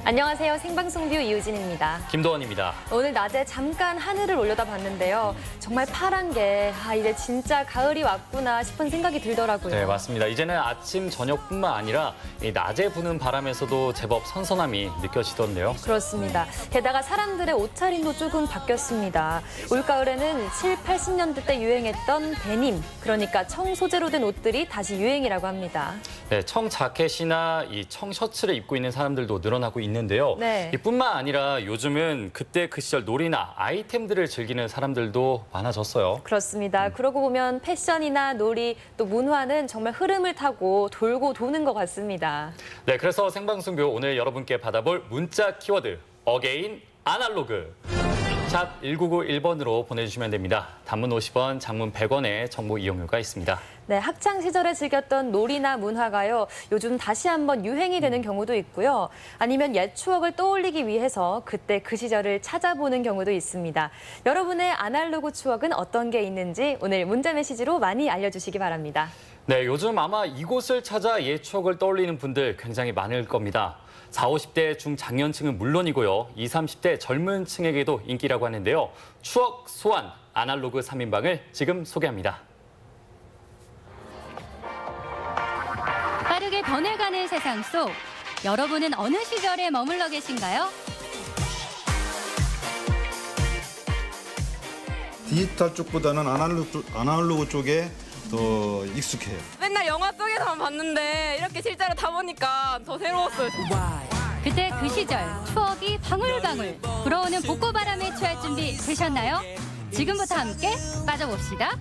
안녕하세요. 생방송뷰 이우진입니다. 김도원입니다. 오늘 낮에 잠깐 하늘을 올려다봤는데요. 정말 파란 게 이제 진짜 가을이 왔구나 싶은 생각이 들더라고요. 네, 맞습니다. 이제는 아침, 저녁뿐만 아니라 이 낮에 부는 바람에서도 제법 선선함이 느껴지던데요. 그렇습니다. 게다가 사람들의 옷차림도 조금 바뀌었습니다. 올가을에는 7, 80년대 때 유행했던 데님, 그러니까 청 소재로 된 옷들이 다시 유행이라고 합니다. 네, 청 자켓이나 이 청 셔츠를 입고 있는 사람들도 늘어나고 있는데요. 네. 이뿐만 아니라 요즘은 그때 그 시절 놀이나 아이템들을 즐기는 사람들도 많아졌어요. 그렇습니다. 그러고 보면 패션이나 놀이 또 문화는 정말 흐름을 타고 돌고 도는 것 같습니다. 네, 그래서 생방송뷰 오늘 여러분께 받아볼 문자 키워드 어게인 아날로그. 샵 1991번으로 보내주시면 됩니다. 단문 50원, 장문 100원의 정보 이용료가 있습니다. 네, 학창 시절에 즐겼던 놀이나 문화가요. 요즘 다시 한번 유행이 되는 경우도 있고요. 아니면 옛 추억을 떠올리기 위해서 그때 그 시절을 찾아보는 경우도 있습니다. 여러분의 아날로그 추억은 어떤 게 있는지 오늘 문자 메시지로 많이 알려주시기 바랍니다. 네, 요즘 아마 이곳을 찾아 옛 추억을 떠올리는 분들 굉장히 많을 겁니다. 40, 50대 중장년층은 물론이고요. 20, 30대 젊은 층에게도 인기라고 하는데요. 추억 소환 아날로그 3인방을 지금 소개합니다. 빠르게 변해가는 세상 속 여러분은 어느 시절에 머물러 계신가요? 디지털 쪽보다는 아날로그 쪽에 더 익숙해요. 맨날 영화 속에서만 봤는데 이렇게 실제로 타보니까 더 새로웠어요. 그때 그 시절 추억이 방울방울 불어오는 복고바람에 취할 준비 되셨나요? 지금부터 함께 빠져봅시다.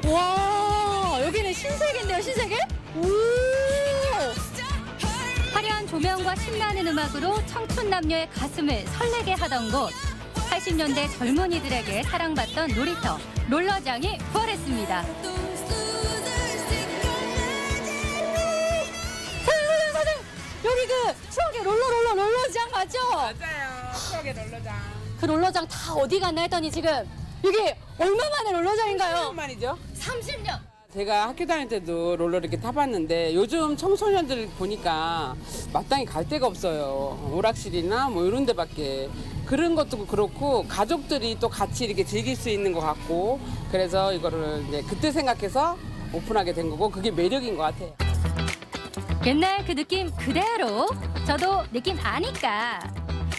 와, 여기는 신세계인데요, 신세계? 오! 화려한 조명과 신나는 음악으로 청춘 남녀의 가슴을 설레게 하던 곳. 80년대 젊은이들에게 사랑받던 놀이터, 롤러장이 부활했습니다. 사장님! 여기 그 추억의 롤러장 맞죠? 맞아요. 추억의 롤러장. 그 롤러장 다 어디 갔나 했더니 지금 여기 얼마 만에 롤러장인가요? 말이죠. 30년! 제가 학교 다닐 때도 롤러를 이렇게 타봤는데 요즘 청소년들 보니까 마땅히 갈 데가 없어요. 오락실이나 뭐 이런 데밖에. 그런 것도 그렇고 가족들이 또 같이 이렇게 즐길 수 있는 것 같고 그래서 이거를 이제 그때 생각해서 오픈하게 된 거고 그게 매력인 것 같아요. 옛날 그 느낌 그대로 저도 느낌 아니까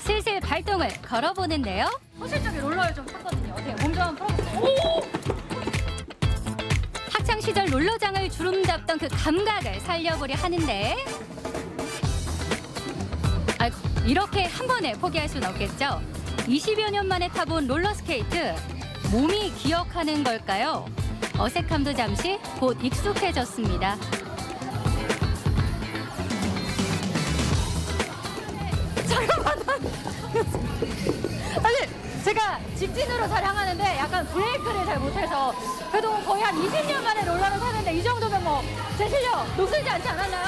슬슬 발동을 걸어보는데요. 현실적인 롤러를 좀 탔거든요. 어때요? 몸 좀 한번 풀어보세요. 학창 시절 롤러장을 주름 잡던 그 감각을 살려보려 하는데 아이고, 이렇게 한 번에 포기할 수는 없겠죠. 20여 년 만에 타본 롤러스케이트 몸이 기억하는 걸까요? 어색함도 잠시 곧 익숙해졌습니다. 아니, 제가 직진으로 촬영하는데 약간 브레이크를 잘 못해서 그래도 거의 한 20년 만에 롤러를 타는데 이 정도면 뭐 제 실력 녹슬지 않지 않았나요?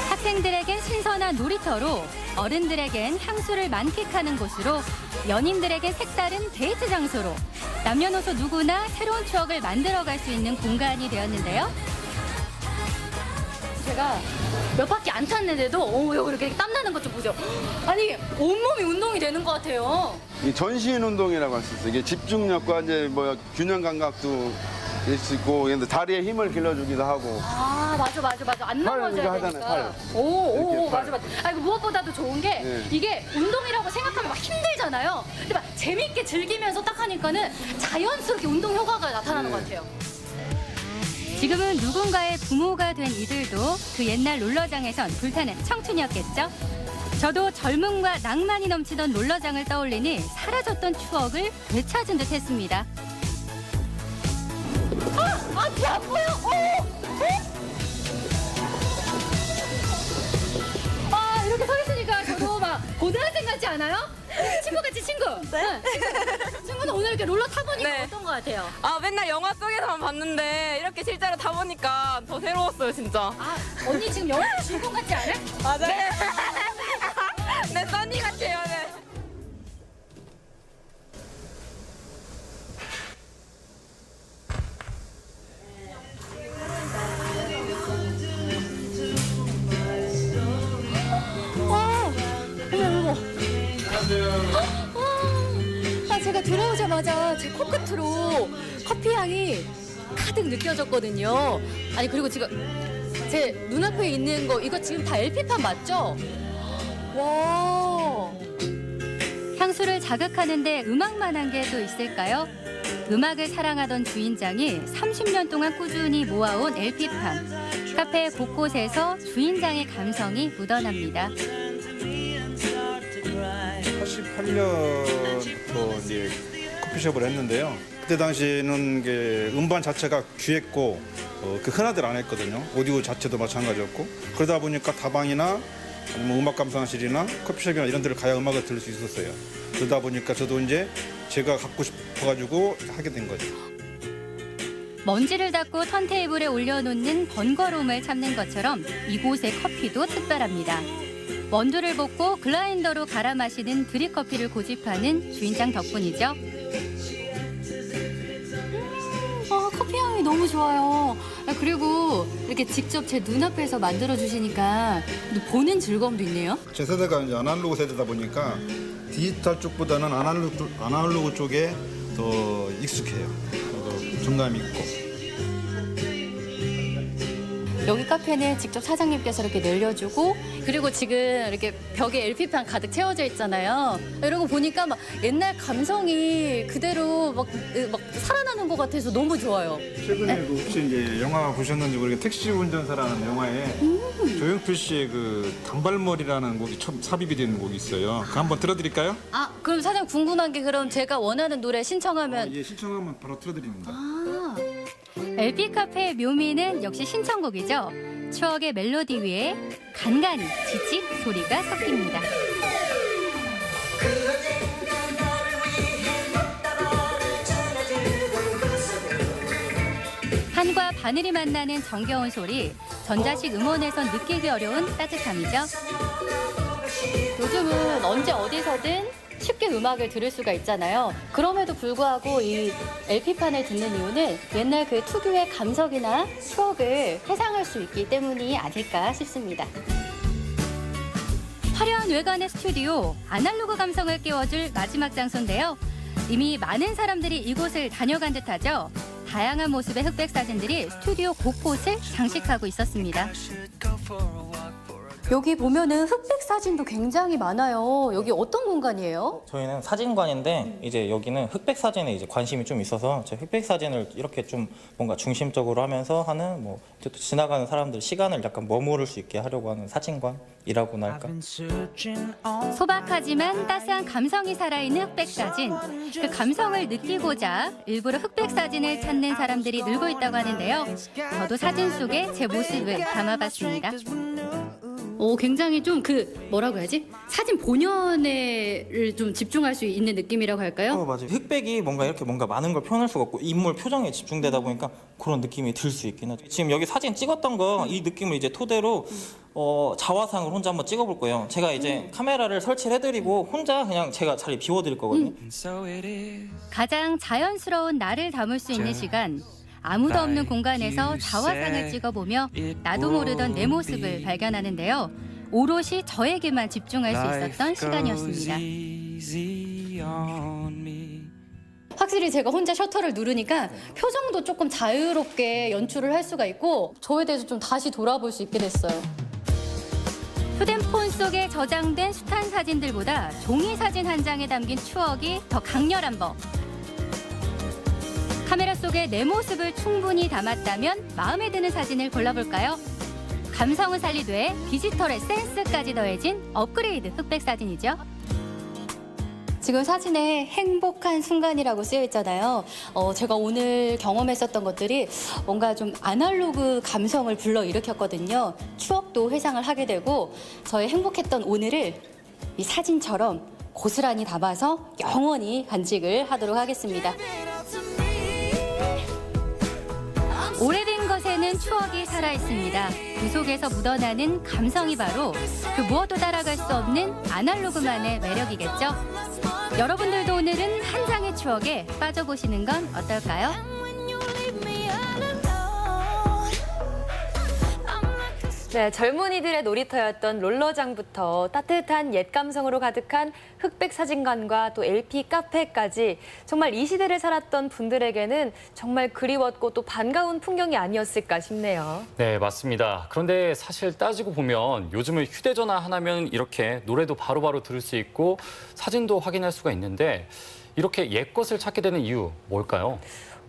학생들에겐 신선한 놀이터로 어른들에겐 향수를 만끽하는 곳으로 연인들에겐 색다른 데이트 장소로 남녀노소 누구나 새로운 추억을 만들어갈 수 있는 공간이 되었는데요. 제가 몇 바퀴 안 탔는데도 여기 이렇게 땀나는 것 좀 보죠. 아니 온몸이 운동이 되는 것 같아요. 이 전신 운동이라고 할 수 있어요. 이게 집중력과 이제 뭐 균형 감각도 될 수 있고, 근데 다리에 힘을 길러주기도 하고. 아 맞아 안 팔 넘어져야 이거 하잖아요, 되니까. 팔. 오 이렇게 팔. 맞아. 아 이거 무엇보다도 좋은 게 네. 이게 운동이라고 생각하면 막 힘들잖아요. 근데 막 재밌게 즐기면서 딱 하니까는 자연스럽게 운동 효과가 나타나는 것 같아요. 지금은 누군가의 부모가 된 이들도 그 옛날 롤러장에선 불타는 청춘이었겠죠. 저도 젊음과 낭만이 넘치던 롤러장을 떠올리니 사라졌던 추억을 되찾은 듯 했습니다. 앞이 안 보여! 이렇게 서 있으니까 저도 막 고등학생 같지 않아요? 친구 같지, 친구? 네. 친구는 오늘 이렇게 롤러 타보니까 네. 어떤 것 같아요? 맨날 영화 속에서만 봤는데 이렇게 실제로 타보니까 더 새로웠어요, 진짜. 언니 지금 영화 주인공 같지 않아? 맞아요. 네, 써니 같아요, 네. 오자마자 제 코끝으로 커피 향이 가득 느껴졌거든요. 아니 그리고 지금 제 눈앞에 있는 거 이거 지금 다 LP판 맞죠? 와. 향수를 자극하는데 음악만 한 게 또 있을까요? 음악을 사랑하던 주인장이 30년 동안 꾸준히 모아온 LP판. 카페 곳곳에서 주인장의 감성이 묻어납니다. 88년부터 이제 커피숍을 했는데요. 그때 당시에는 음반 자체가 귀했고 그 흔하들 안 했거든요. 오디오 자체도 마찬가지였고 그러다 보니까 다방이나 아니면 음악 감상실이나 커피숍이나 이런 데를 가야 음악을 들을 수 있었어요. 그러다 보니까 저도 이제 제가 갖고 싶어가지고 하게 된 거죠. 먼지를 닦고 턴테이블에 올려놓는 번거로움을 참는 것처럼 이곳의 커피도 특별합니다. 원두를 볶고 글라인더로 갈아 마시는 드립커피를 고집하는 주인장 덕분이죠. 커피 향이 너무 좋아요. 그리고 이렇게 직접 제 눈앞에서 만들어주시니까 보는 즐거움도 있네요. 제 세대가 이제 아날로그 세대다 보니까 디지털 쪽보다는 아날로그 쪽에 더 익숙해요. 더 정감 있고. 여기 카페는 직접 사장님께서 이렇게 늘려주고 그리고 지금 이렇게 벽에 LP판 가득 채워져 있잖아요. 이런 거 보니까 막 옛날 감성이 그대로 막 살아나는 것 같아서 너무 좋아요. 최근에 그 혹시 이제 영화 보셨는지 모르겠는데 택시 운전사라는 영화에 조용필 씨의 그 단발머리라는 곡이 처음 삽입이 된 곡이 있어요. 그거 한번 들어드릴까요? 아, 그럼 사장님 궁금한 게 그럼 제가 원하는 노래 신청하면 예, 신청하면 바로 틀어드립니다. LP 카페의 묘미는 역시 신청곡이죠. 추억의 멜로디 위에 간간히 지직 소리가 섞입니다. 판과 바늘이 만나는 정겨운 소리, 전자식 음원에선 느끼기 어려운 따뜻함이죠. 요즘은 언제 어디서든 쉽게 음악을 들을 수가 있잖아요. 그럼에도 불구하고 이 LP판을 듣는 이유는 옛날 그 특유의 감성이나 추억을 회상할 수 있기 때문이 아닐까 싶습니다. 화려한 외관의 스튜디오, 아날로그 감성을 깨워줄 마지막 장소인데요. 이미 많은 사람들이 이곳을 다녀간 듯하죠. 다양한 모습의 흑백 사진들이 스튜디오 곳곳을 장식하고 있었습니다. 여기 보면은 흑백 사진도 굉장히 많아요. 여기 어떤 공간이에요? 저희는 사진관인데 이제 여기는 흑백 사진에 이제 관심이 좀 있어서 제 흑백 사진을 이렇게 좀 뭔가 중심적으로 하면서 하는 뭐 또 지나가는 사람들 시간을 약간 머무를 수 있게 하려고 하는 사진관이라고나 할까. 소박하지만 따스한 감성이 살아있는 흑백 사진. 그 감성을 느끼고자 일부러 흑백 사진을 찾는 사람들이 늘고 있다고 하는데요. 저도 사진 속에 제 모습을 담아봤습니다. 굉장히 좀 뭐라고 해야지? 사진 본연에를 좀 집중할 수 있는 느낌이라고 할까요? 맞아요. 흑백이 뭔가 많은 걸 표현할 수가 없고 인물 표정에 집중되다 보니까 그런 느낌이 들 수 있긴 하죠. 지금 여기 사진 찍었던 거 이 느낌을 이제 토대로 자화상을 혼자 한번 찍어볼 거예요. 제가 이제 카메라를 설치를 해드리고 혼자 그냥 제가 자리 비워드릴 거거든요. 가장 자연스러운 나를 담을 수 있는 시간. 아무도 없는 공간에서 자화상을 찍어보며 나도 모르던 내 모습을 발견하는데요. 오롯이 저에게만 집중할 수 있었던 시간이었습니다. 확실히 제가 혼자 셔터를 누르니까 표정도 조금 자유롭게 연출을 할 수가 있고 저에 대해서 좀 다시 돌아볼 수 있게 됐어요. 휴대폰 속에 저장된 숱한 사진들보다 종이 사진 한 장에 담긴 추억이 더 강렬한 법. 카메라 속에 내 모습을 충분히 담았다면 마음에 드는 사진을 골라볼까요? 감성을 살리되 디지털의 센스까지 더해진 업그레이드 흑백 사진이죠. 지금 사진에 행복한 순간이라고 쓰여 있잖아요. 제가 오늘 경험했었던 것들이 뭔가 좀 아날로그 감성을 불러일으켰거든요. 추억도 회상을 하게 되고 저의 행복했던 오늘을 이 사진처럼 고스란히 담아서 영원히 간직을 하도록 하겠습니다. 오래된 것에는 추억이 살아있습니다. 그 속에서 묻어나는 감성이 바로 그 무엇도 따라갈 수 없는 아날로그만의 매력이겠죠. 여러분들도 오늘은 한 장의 추억에 빠져보시는 건 어떨까요? 네, 젊은이들의 놀이터였던 롤러장부터 따뜻한 옛 감성으로 가득한 흑백 사진관과 또 LP 카페까지 정말 이 시대를 살았던 분들에게는 정말 그리웠고 또 반가운 풍경이 아니었을까 싶네요. 네, 맞습니다. 그런데 사실 따지고 보면 요즘은 휴대전화 하나면 이렇게 노래도 바로바로 들을 수 있고 사진도 확인할 수가 있는데 이렇게 옛것을 찾게 되는 이유 뭘까요?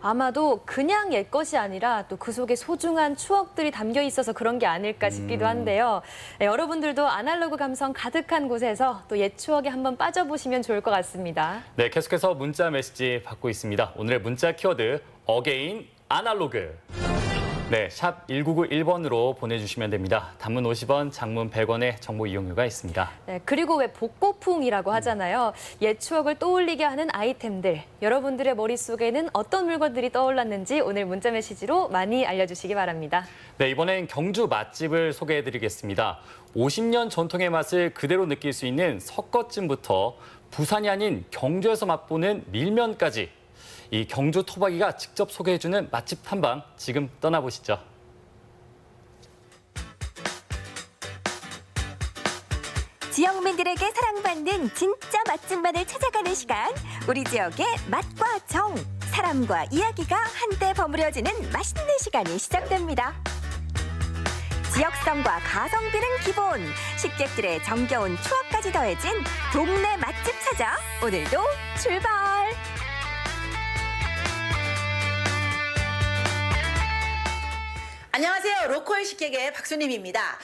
아마도 그냥 옛것이 아니라 또 그 속에 소중한 추억들이 담겨 있어서 그런 게 아닐까 싶기도 한데요. 네, 여러분들도 아날로그 감성 가득한 곳에서 또 옛 추억에 한번 빠져보시면 좋을 것 같습니다. 네, 계속해서 문자 메시지 받고 있습니다. 오늘의 문자 키워드 어게인 아날로그. 네, 샵 1991번으로 보내주시면 됩니다. 단문 50원, 장문 100원의 정보 이용료가 있습니다. 네, 그리고 왜 복고풍이라고 하잖아요. 옛 추억을 떠올리게 하는 아이템들. 여러분들의 머릿속에는 어떤 물건들이 떠올랐는지 오늘 문자 메시지로 많이 알려주시기 바랍니다. 네, 이번엔 경주 맛집을 소개해드리겠습니다. 50년 전통의 맛을 그대로 느낄 수 있는 석거찜부터 부산이 아닌 경주에서 맛보는 밀면까지 이 경주 토박이가 직접 소개해주는 맛집 탐방 지금 떠나보시죠. 지역민들에게 사랑받는 진짜 맛집만을 찾아가는 시간. 우리 지역의 맛과 정, 사람과 이야기가 한데 버무려지는 맛있는 시간이 시작됩니다. 지역성과 가성비는 기본, 식객들의 정겨운 추억까지 더해진 동네 맛집 찾아 오늘도 출발! 안녕하세요. 로컬 식객의 박수님입니다.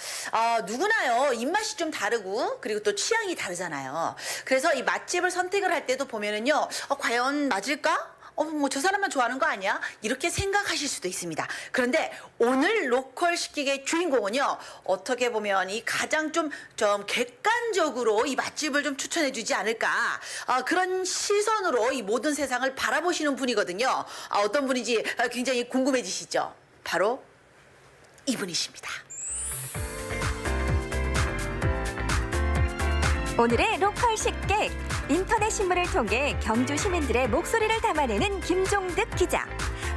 누구나요, 입맛이 좀 다르고 그리고 또 취향이 다르잖아요. 그래서 이 맛집을 선택을 할 때도 보면은요, 과연 맞을까? 뭐 저 사람만 좋아하는 거 아니야? 이렇게 생각하실 수도 있습니다. 그런데 오늘 로컬 식객의 주인공은요, 어떻게 보면 이 가장 좀 객관적으로 이 맛집을 좀 추천해주지 않을까, 그런 시선으로 이 모든 세상을 바라보시는 분이거든요. 어떤 분인지 굉장히 궁금해지시죠? 바로 이분이십니다. 오늘의 로컬 식객, 인터넷 신문을 통해 경주 시민들의 목소리를 담아내는 김종득 기자.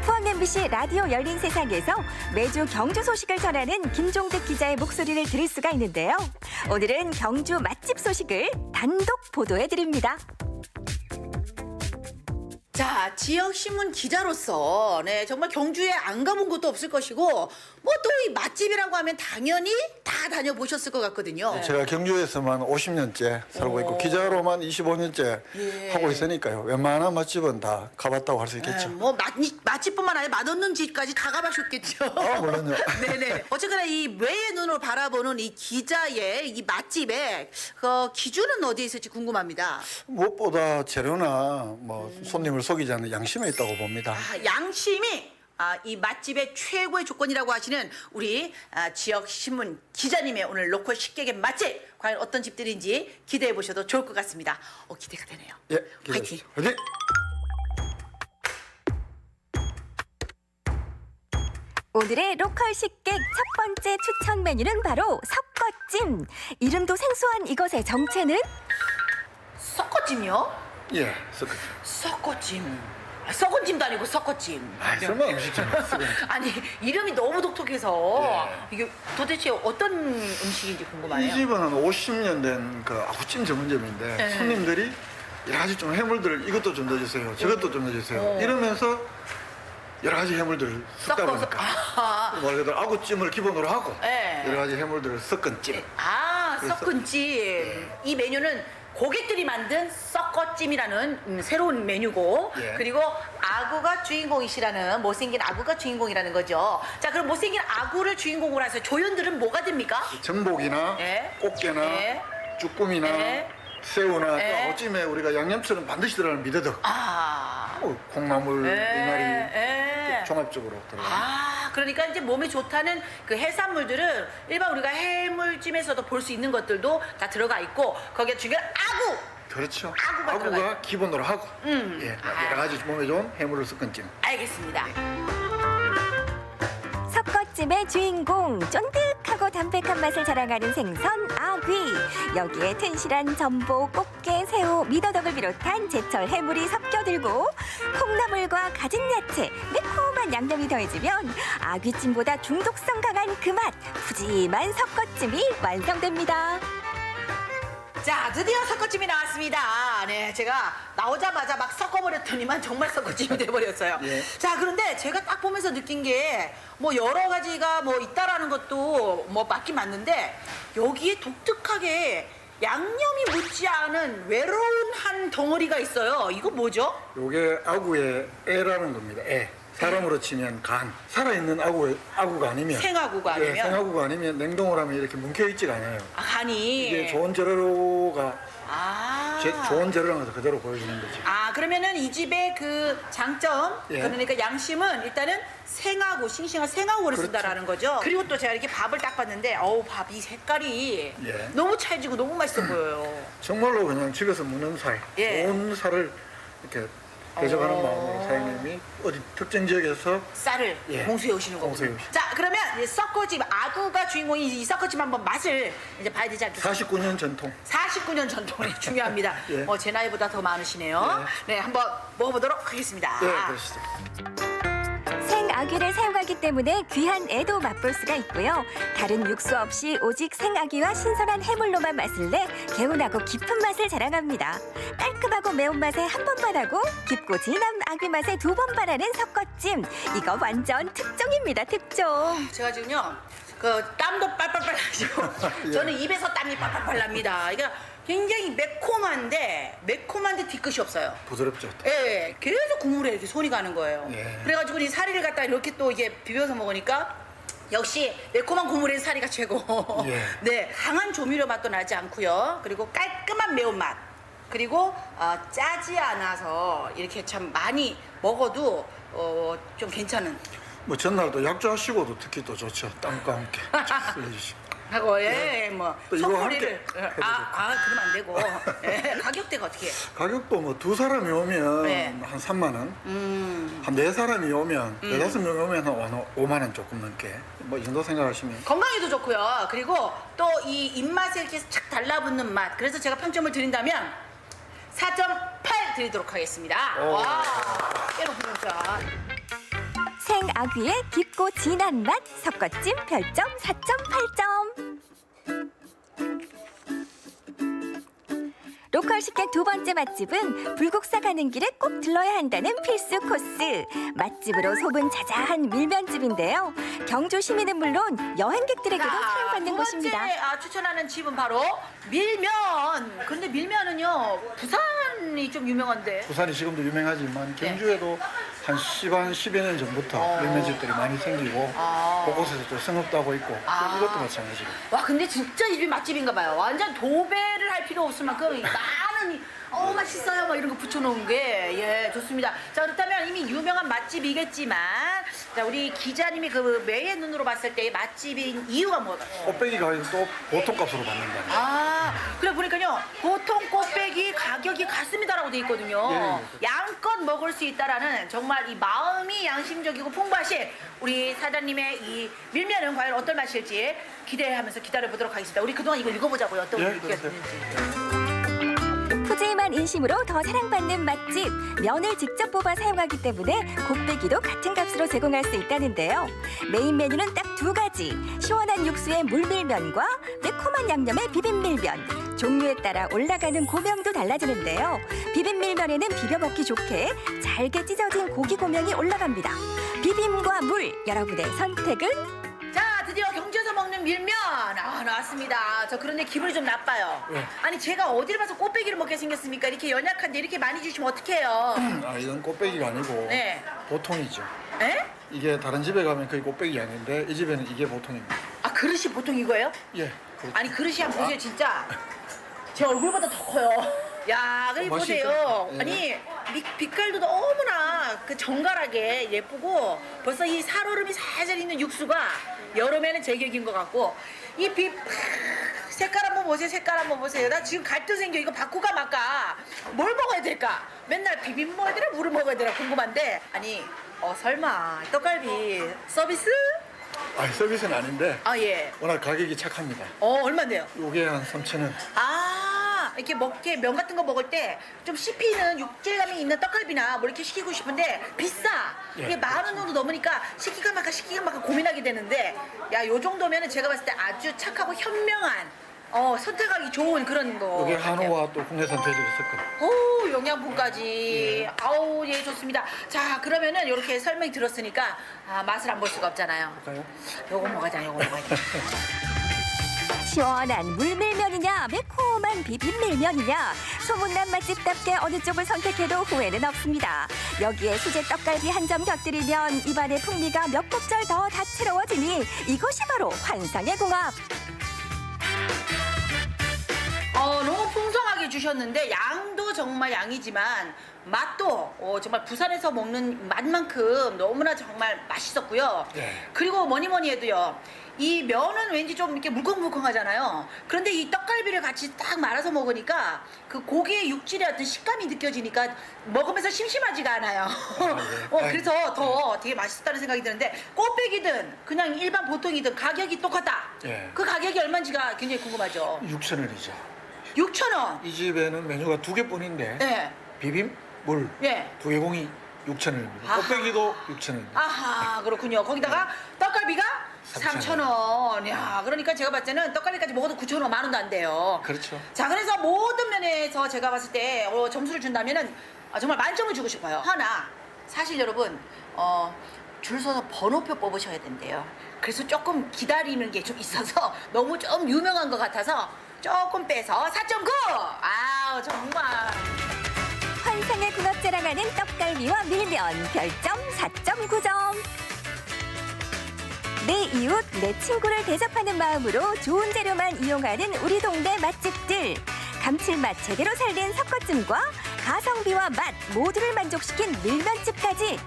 포항 MBC 라디오 열린 세상에서 매주 경주 소식을 전하는 김종득 기자의 목소리를 들을 수가 있는데요. 오늘은 경주 맛집 소식을 단독 보도해드립니다. 자, 지역신문 기자로서 정말 경주에 안 가본 곳도 없을 것이고 뭐 또 이 맛집이라고 하면 당연히 다 다녀보셨을 것 같거든요. 제가 경주에서만 50년째 살고 있고 기자로만 25년째 하고 있으니까요. 웬만한 맛집은 다 가봤다고 할 수 있겠죠. 뭐 맛집뿐만 아니라 맛없는 집까지 다 가보셨겠죠. 물론요. 네네. 어쨌거나 이 외의 눈으로 바라보는 이 기자의 이 맛집의 그 기준은 어디에 있을지 궁금합니다. 무엇보다 재료나 뭐 손님을 속이지 않는 양심에 있다고 봅니다. 양심이 이 맛집의 최고의 조건이라고 하시는 우리 지역신문 기자님의 오늘 로컬 식객의 맛집, 과연 어떤 집들인지 기대해 보셔도 좋을 것 같습니다. 기대가 되네요. 예, 화이팅! 화이팅! 오늘의 로컬 식객 첫 번째 추천 메뉴는 바로 석거찜. 이름도 생소한 이것의 정체는? 썩거찜이요? 예, 섞어죠. 썩거찜. 썩은 찜도 아니고 썩거찜. 설마 음식점 아니, 이름이 너무 독특해서 예. 이게 도대체 어떤 음식인지 이 궁금하네요. 집은 한 50년 된 그 아구찜 전문점인데 네. 손님들이 여러 가지 좀 해물들을 이것도 좀 넣어주세요, 저것도 좀 넣어주세요. 이러면서 여러 가지 해물들을 섞다 섞어서. 보니까 아하. 말 그대로 아구찜을 기본으로 하고 네. 여러 가지 해물들을 섞은 찜. 그래서- 썩은 찜. 이 메뉴는 고객들이 만든 썩거찜이라는 새로운 메뉴고, 예. 그리고 아구가 주인공이시라는, 못생긴 아구가 주인공이라는 거죠. 자, 그럼 못생긴 아구를 주인공으로 해서 조연들은 뭐가 됩니까? 전복이나 예. 꽃게나 예. 쭈꾸미나 예. 새우나 예. 또 아구찜에 우리가 양념처럼 반드시 들어가는 미더덕, 콩나물, 미나리 예. 종합적으로 들어가요. 그러니까 이제 몸에 좋다는 그 해산물들은 일반 우리가 해물찜에서도 볼 수 있는 것들도 다 들어가 있고, 거기에 중요한 아구! 그렇죠. 아구가 들어가요. 기본으로 하고 예, 여러 가지 몸에 좋은 해물을 섞은 찜. 알겠습니다. 석거찜의 주인공, 쫀득하고 담백한 맛을 자랑하는 생선 아귀. 여기에 튼실한 전복, 꽃게, 새우, 미더덕을 비롯한 제철 해물이 섞여들고 콩나물과 가진 야채, 매콤한 매콤한 양념이 더해지면 아귀찜보다 중독성 강한 그 맛, 푸짐한 섞어찜이 완성됩니다. 자, 드디어 섞어찜이 나왔습니다. 네, 제가 나오자마자 막 섞어버렸더니만 정말 섞어찜이 돼버렸어요. 예. 자, 그런데 제가 딱 보면서 느낀 게 뭐 여러 가지가 뭐 있다라는 것도 뭐 맞긴 맞는데 여기에 독특하게 양념이 묻지 않은 외로운 한 덩어리가 있어요. 이거 뭐죠? 요게 아구의 애라는 겁니다. 애. 사람으로 치면 간. 살아있는 아구가 아니면 생아구가 아니면? 예, 생아구가 아니면 냉동을 하면 이렇게 뭉쳐있지가 않아요. 아, 간이. 이게 좋은 재료가 아. 좋은 재료라는 것을 그대로 보여주는 거죠. 아, 그러면은 이 집의 그 장점, 예. 그러니까 양심은 일단은 생하고, 싱싱한 생하고를 그렇죠. 쓴다라는 거죠. 그리고 또 제가 이렇게 밥을 딱 봤는데, 어우, 밥 이 색깔이 예. 너무 찰지고 너무 맛있어 보여요. 정말로 그냥 집에서 먹는 살, 예. 좋은 살을 이렇게 대접하는 마음으로 사장님이 어디 특정 지역에서 쌀을 예. 공수해 오시는 거군요. 공수해 오시죠. 자, 그러면 이 섞어집, 아구가 주인공인 이 섞어집 한번 맛을 이제 봐야 되지 않겠습니까? 49년 전통. 49년 전통이 중요합니다. 예. 제 나이보다 더 많으시네요. 네, 한번 먹어보도록 하겠습니다. 네, 그러시죠. 생아귀를 사용하기 때문에 귀한 애도 맛볼 수가 있고요. 다른 육수 없이 오직 생아귀와 신선한 해물로만 맛을 내 개운하고 깊은 맛을 자랑합니다. 깔끔하고 매운맛에 한 번만 하고 깊고 진한 아귀 맛에 두 번 바라는 섞어찜. 이거 완전 특종입니다, 특종. 제가 지금요, 그 땀도 빨빨빨 나죠. 예. 저는 입에서 땀이 빨빨빨 납니다. 이게 굉장히 매콤한데 뒤끝이 없어요. 부드럽죠. 예, 계속 국물에 이렇게 손이 가는 거예요. 예. 그래가지고 이 사리를 갖다 이렇게 또 이게 비벼서 먹으니까 역시 매콤한 국물에 사리가 최고. 예. 네, 강한 조미료 맛도 나지 않고요. 그리고 깔끔한 매운맛. 그리고 짜지 않아서 이렇게 참 많이 먹어도 좀 괜찮은. 뭐 전날도 약주하시고도 특히 또 좋죠. 땀과 함께 흘려주시고. 하고 뭐 또 이거 소머리를 함께 해도 그러면 안 되고 예, 가격대가 어떻게 해요? 가격도 뭐 두 사람이 오면 네. 한 3만 원, 한 네 사람이 오면 네다섯 명이 오면 한 5만 원 조금 넘게 뭐 이 정도 생각하시면 건강에도 좋고요. 그리고 또 이 입맛에 이렇게 착 달라붙는 맛. 그래서 제가 평점을 드린다면 4.8 드리도록 하겠습니다. 와, 깨놓고 평점. 생아귀의 깊고 진한 맛 섞어찜 별점 4.8점. 로컬 식객 두 번째 맛집은 불국사 가는 길에 꼭 들러야 한다는 필수 코스. 맛집으로 소문 자자한 밀면집인데요. 경주 시민은 물론 여행객들에게도 사랑받는 두 곳입니다. 번째 추천하는 집은 바로 밀면. 근데 밀면은요, 부산이 좀 유명한데. 부산이 지금도 유명하지만 경주에도 한 10여 년 전부터 밀면집들이 많이 생기고 곳곳에서 또 성업도 하고 있고 이것도 마찬가지고. 와, 근데 진짜 이 집이 맛집인가 봐요. 완전 도배를 할 필요 없을 만큼 많은 맛있어요 막 이런 거 붙여놓은 게 좋습니다. 자, 그렇다면 이미 유명한 맛집이겠지만 자, 우리 기자님이 그 매의 눈으로 봤을 때 맛집인 이유가 뭐다? 꽃배기 가격이 또 보통값으로 받는다. 그래 보니까요, 보통 꽃배기 가격이 같습니다라고 돼 있거든요. 양껏 먹을 수 있다라는 정말 이 마음이 양심적이고 풍부하신 우리 사장님의 이 밀면은 과연 어떤 맛일지 기대하면서 기다려보도록 하겠습니다. 우리 그동안 이거 읽어보자고요. 어떤 얘기가 있는지. 푸짐한 인심으로 더 사랑받는 맛집. 면을 직접 뽑아 사용하기 때문에 곱빼기도 같은 값으로 제공할 수 있다는데요. 메인 메뉴는 딱 두 가지. 시원한 육수의 물밀면과 매콤한 양념의 비빔밀면. 종류에 따라 올라가는 고명도 달라지는데요. 비빔밀면에는 비벼 먹기 좋게 잘게 찢어진 고기 고명이 올라갑니다. 비빔과 물, 여러분의 선택은? 자, 드디어 경주에서 먹는 밀면 나왔습니다. 저 그런데 기분이 좀 나빠요. 아니, 제가 어디를 봐서 꽃배기를 먹게 생겼습니까? 이렇게 연약한데 이렇게 많이 주시면 어떡해요? 이건 꽃배기가 아니고 네. 보통이죠. 에? 이게 다른 집에 가면 거의 꽃배기 아닌데 이 집에는 이게 보통입니다. 그릇이 보통 이거예요? 예. 그렇죠. 아니, 그릇이 한번 보세요, 진짜. 제 얼굴보다 더 커요. 야, 그리 맛있죠? 보세요. 예. 아니, 빛깔도 너무나 그 정갈하게 예쁘고 벌써 이 살얼음이 살살 있는 육수가 여름에는 제격인 것 같고 이 색깔 한번 보세요. 색깔 한번 보세요. 나 지금 갈등 생겨. 이거 바꾸가 말까? 뭘 먹어야 될까? 맨날 비빔 먹어야 되나? 물을 먹어야 되나? 궁금한데 아니, 설마 떡갈비 서비스? 서비스는 아닌데 예. 워낙 가격이 착합니다. 얼마인데요? 요게 한 3,000원. 이렇게 먹게 면 같은 거 먹을 때 좀 씹히는 육질감이 있는 떡갈비나 뭐 이렇게 시키고 싶은데 비싸. 이게 10,000원 정도 넘으니까 시키가 말까 고민하게 되는데 야, 요 정도면은 제가 봤을 때 아주 착하고 현명한 선택하기 좋은 그런 거. 여기 같아요. 한우와 또 국내산 돼지를 섞은. 오, 영양분까지. 아우, 예, 좋습니다. 자, 그러면은 이렇게 설명이 들었으니까 맛을 안 볼 수가 없잖아요. 볼까요? 요거 먹어자, 요거 먹어자. 시원한 물밀면이냐 매콤한 비빔밀면이냐 소문난 맛집답게 어느 쪽을 선택해도 후회는 없습니다. 여기에 수제 떡갈비 한 점 곁들이면 입안의 풍미가 몇 곡절 더 다채로워지니 이것이 바로 환상의 궁합. 너무 풍성하게 주셨는데 양도 정말 양이지만 맛도 정말 부산에서 먹는 맛만큼 너무나 정말 맛있었고요. 네. 그리고 뭐니 해도요. 이 면은 왠지 좀 이렇게 물컹물컹하잖아요. 그런데 이 떡갈비를 같이 딱 말아서 먹으니까 그 고기의 육질의 어떤 식감이 느껴지니까 먹으면서 심심하지가 않아요. 그래서 더 되게 맛있었다는 생각이 드는데 꽃배기든 그냥 일반 보통이든 가격이 똑같다. 예. 그 가격이 얼마인지가 굉장히 궁금하죠. 6,000원이죠. 6,000원. 이 집에는 메뉴가 2개뿐인데 네. 비빔, 물, 예. 2개공이 6,000원입니다. 아하. 꽃배기도 6,000원입니다. 아하, 그렇군요. 거기다가 떡갈비가 3,000원. 야, 그러니까 제가 봤을 때는 떡갈비까지 먹어도 9,000원, 10,000원도 안 돼요. 그렇죠. 자, 그래서 모든 면에서 제가 봤을 때 점수를 준다면은 정말 만점을 주고 싶어요. 하나, 사실 여러분, 줄 서서 번호표 뽑으셔야 된대요. 그래서 조금 기다리는 게 좀 있어서 너무 좀 유명한 것 같아서 조금 빼서 4.9! 아우, 정말. 환상의 궁합 자랑하는 떡갈비와 밀면 별점 4.9점. 내 이웃, 내 친구를 대접하는 마음으로 좋은 재료만 이용하는 우리 동네 맛집들. 감칠맛 제대로 살린 석거찜과 가성비와 맛 모두를 만족시킨 밀면집까지.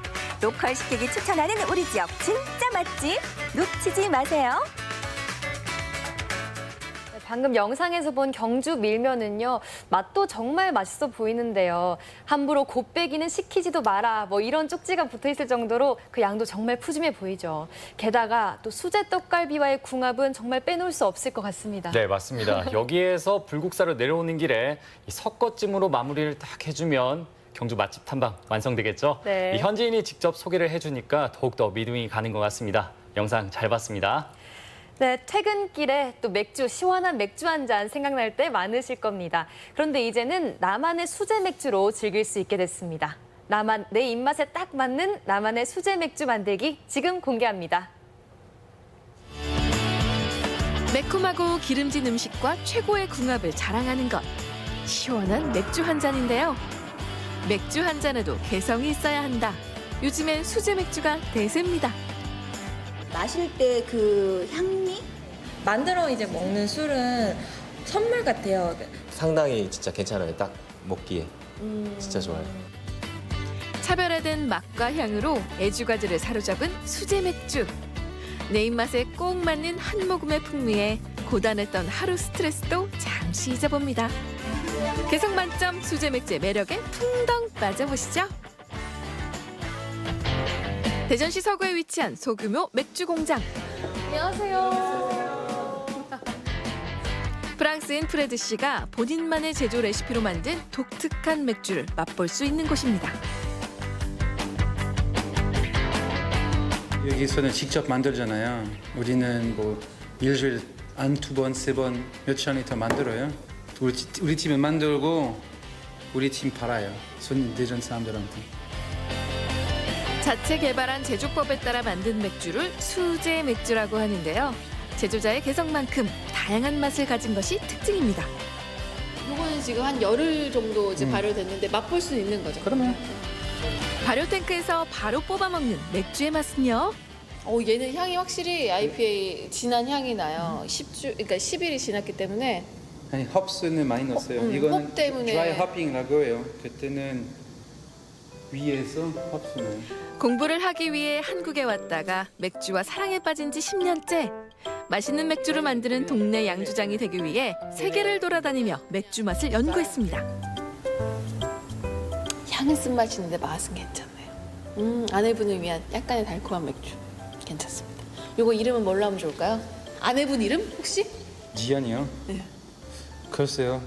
로컬 식객이 추천하는 우리 지역 진짜 맛집 놓치지 마세요. 방금 영상에서 본 경주 밀면은요, 맛도 정말 맛있어 보이는데요. 함부로 곱빼기는 시키지도 마라, 뭐 이런 쪽지가 붙어 있을 정도로 그 양도 정말 푸짐해 보이죠. 게다가 또 수제 떡갈비와의 궁합은 정말 빼놓을 수 없을 것 같습니다. 네, 맞습니다. 여기에서 불국사로 내려오는 길에 이 석거찜으로 마무리를 딱 해주면 경주 맛집 탐방 완성되겠죠? 네. 이 현지인이 직접 소개를 해주니까 더욱더 믿음이 가는 것 같습니다. 영상 잘 봤습니다. 네, 퇴근길에 또 맥주, 시원한 맥주 한 잔 생각날 때 많으실 겁니다. 그런데 이제는 나만의 수제 맥주로 즐길 수 있게 됐습니다. 내 입맛에 딱 맞는 나만의 수제 맥주 만들기 지금 공개합니다. 매콤하고 기름진 음식과 최고의 궁합을 자랑하는 것. 시원한 맥주 한 잔인데요. 맥주 한 잔에도 개성이 있어야 한다. 요즘엔 수제 맥주가 대세입니다. 마실 때 그 향미? 만들어 이제 먹는 술은 선물 같아요. 상당히 진짜 괜찮아요. 딱 먹기에. 진짜 좋아요. 차별화된 맛과 향으로 애주가들을 사로잡은 수제 맥주. 내 입맛에 꼭 맞는 한 모금의 풍미에 고단했던 하루 스트레스도 잠시 잊어봅니다. 개성 만점 수제 맥주의 매력에 풍덩 빠져보시죠. 대전시 서구에 위치한 소규모 맥주 공장. 안녕하세요. 프랑스인 프레드 씨가 본인만의 제조 레시피로 만든 독특한 맥주를 맛볼 수 있는 곳입니다. 여기서는 직접 만들잖아요. 우리는 뭐 일주일에 한 2번, 3번, 몇천 리터 만들어요. 우리 팀은 만들고 우리 팀 팔아요. 대전 사람들한테. 자체 개발한 제조법에 따라 만든 맥주를 수제 맥주라고 하는데요. 제조자의 개성만큼 다양한 맛을 가진 것이 특징입니다. 이거는 지금 한 열흘 정도 이제 발효됐는데 맛볼 수 있는 거죠? 그러면 발효 탱크에서 바로 뽑아 먹는 맥주의 맛은요. 얘는 향이 확실히 IPA 진한 향이 나요. 10주, 그러니까 10일이 지났기 때문에. 아니 홉스는 많이 넣었어요. 이거는 홉 때문에. 드라이 호핑이라고 해요. 그때는 위에서 홉스는. 공부를 하기 위해 한국에 왔다가 맥주와 사랑에 빠진 지 10년째. 맛있는 맥주를 만드는 동네 양주장이 되기 위해 세계를 돌아다니며 맥주 맛을 연구했습니다. 향은 쓴맛이 있는데 맛은 괜찮아요. 아내분을 위한 약간의 달콤한 맥주. 괜찮습니다. 이거 이름은 뭘로 하면 좋을까요? 아내분 이름 혹시? 지연이요? 네. 글쎄요.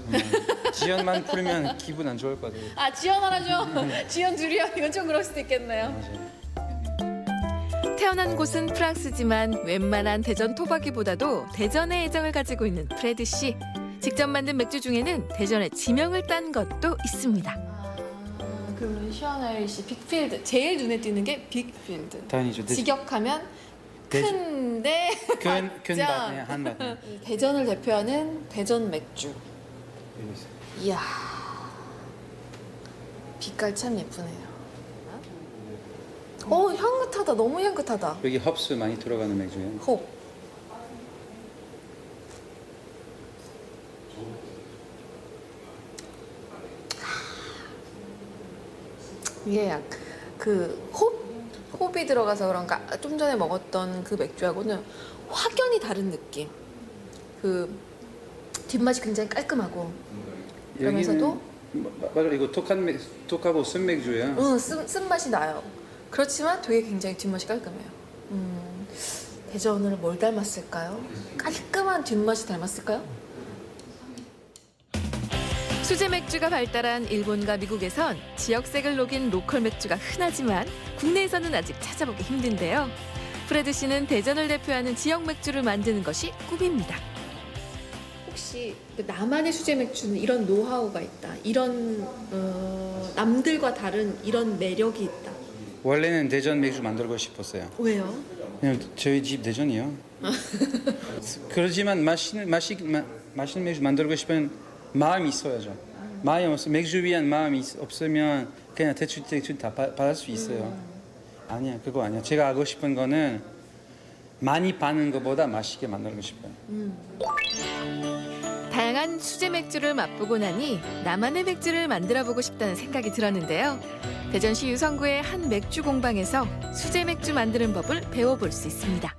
지연만 풀면 기분 안 좋을 것 같아요. 아, 지연 하나죠? 지연 둘이요? 이건 좀 그럴 수도 있겠네요. 태어난 곳은 프랑스지만 웬만한 대전 토박이보다도 대전에 애정을 가지고 있는 프레드 씨. 직접 만든 맥주 중에는 대전의 지명을 딴 것도 있습니다. 그러면 시원하일 씨 빅필드. 제일 눈에 띄는 게 빅필드. 다행이죠. 직역하면 큰데 큰 맞죠? 밭, 한 밭. 대전을 대표하는 대전 맥주. 이야, 빛깔 참 예쁘네요. 향긋하다. 너무 향긋하다. 여기 헙스 많이 들어가는 맥주예요. 홉. 이게 홉이 들어가서 그런가 좀 전에 먹었던 그 맥주하고는 확연히 다른 느낌. 그 뒷맛이 굉장히 깔끔하고 그러면서도 맞아, 이거 독하고 쓴 맥주예요. 쓴맛이 나요. 그렇지만 되게 굉장히 뒷맛이 깔끔해요. 대전을 뭘 닮았을까요? 깔끔한 뒷맛이 닮았을까요? 수제 맥주가 발달한 일본과 미국에선 지역색을 녹인 로컬 맥주가 흔하지만 국내에서는 아직 찾아보기 힘든데요. 프레드 씨는 대전을 대표하는 지역 맥주를 만드는 것이 꿈입니다. 혹시 나만의 수제 맥주는 이런 노하우가 있다. 이런 남들과 다른 이런 매력이 있다. 원래는 대전 맥주 만들고 싶었어요. 왜요? 그냥 저희 집 대전이요. 그렇지만 맛있는 맥주 만들고 싶은 마음이 있어야죠. 마음이 없어 맥주 위한 마음이 없으면 그냥 대충 다 받을 수 있어요. 아니야, 그거 아니야. 제가 하고 싶은 거는 많이 파는 것보다 맛있게 만들고 싶어요. 다양한 수제 맥주를 맛보고 나니 나만의 맥주를 만들어보고 싶다는 생각이 들었는데요. 대전시 유성구의 한 맥주 공방에서 수제 맥주 만드는 법을 배워볼 수 있습니다.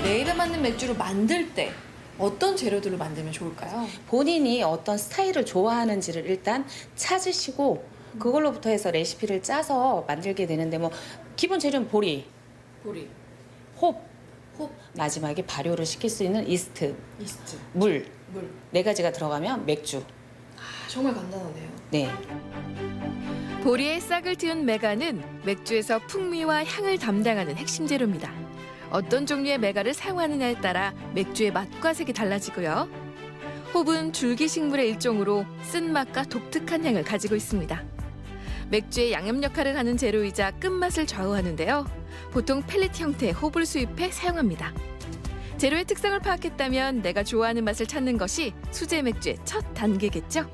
내 입에 맞는 맥주를 만들 때 어떤 재료들로 만들면 좋을까요? 본인이 어떤 스타일을 좋아하는지를 일단 찾으시고 그걸로부터 해서 레시피를 짜서 만들게 되는데 뭐 기본 재료는 보리, 홉, 마지막에 발효를 시킬 수 있는 이스트, 물. 네 가지가 들어가면 맥주. 정말 간단하네요. 네. 보리의 싹을 틔운 메가는 맥주에서 풍미와 향을 담당하는 핵심 재료입니다. 어떤 종류의 메가를 사용하느냐에 따라 맥주의 맛과 색이 달라지고요. 홉은 줄기식물의 일종으로 쓴맛과 독특한 향을 가지고 있습니다. 맥주의 양념 역할을 하는 재료이자 끝맛을 좌우하는데요. 보통 펠릿 형태의 홉을 수입해 사용합니다. 재료의 특성을 파악했다면 내가 좋아하는 맛을 찾는 것이 수제 맥주의 첫 단계겠죠.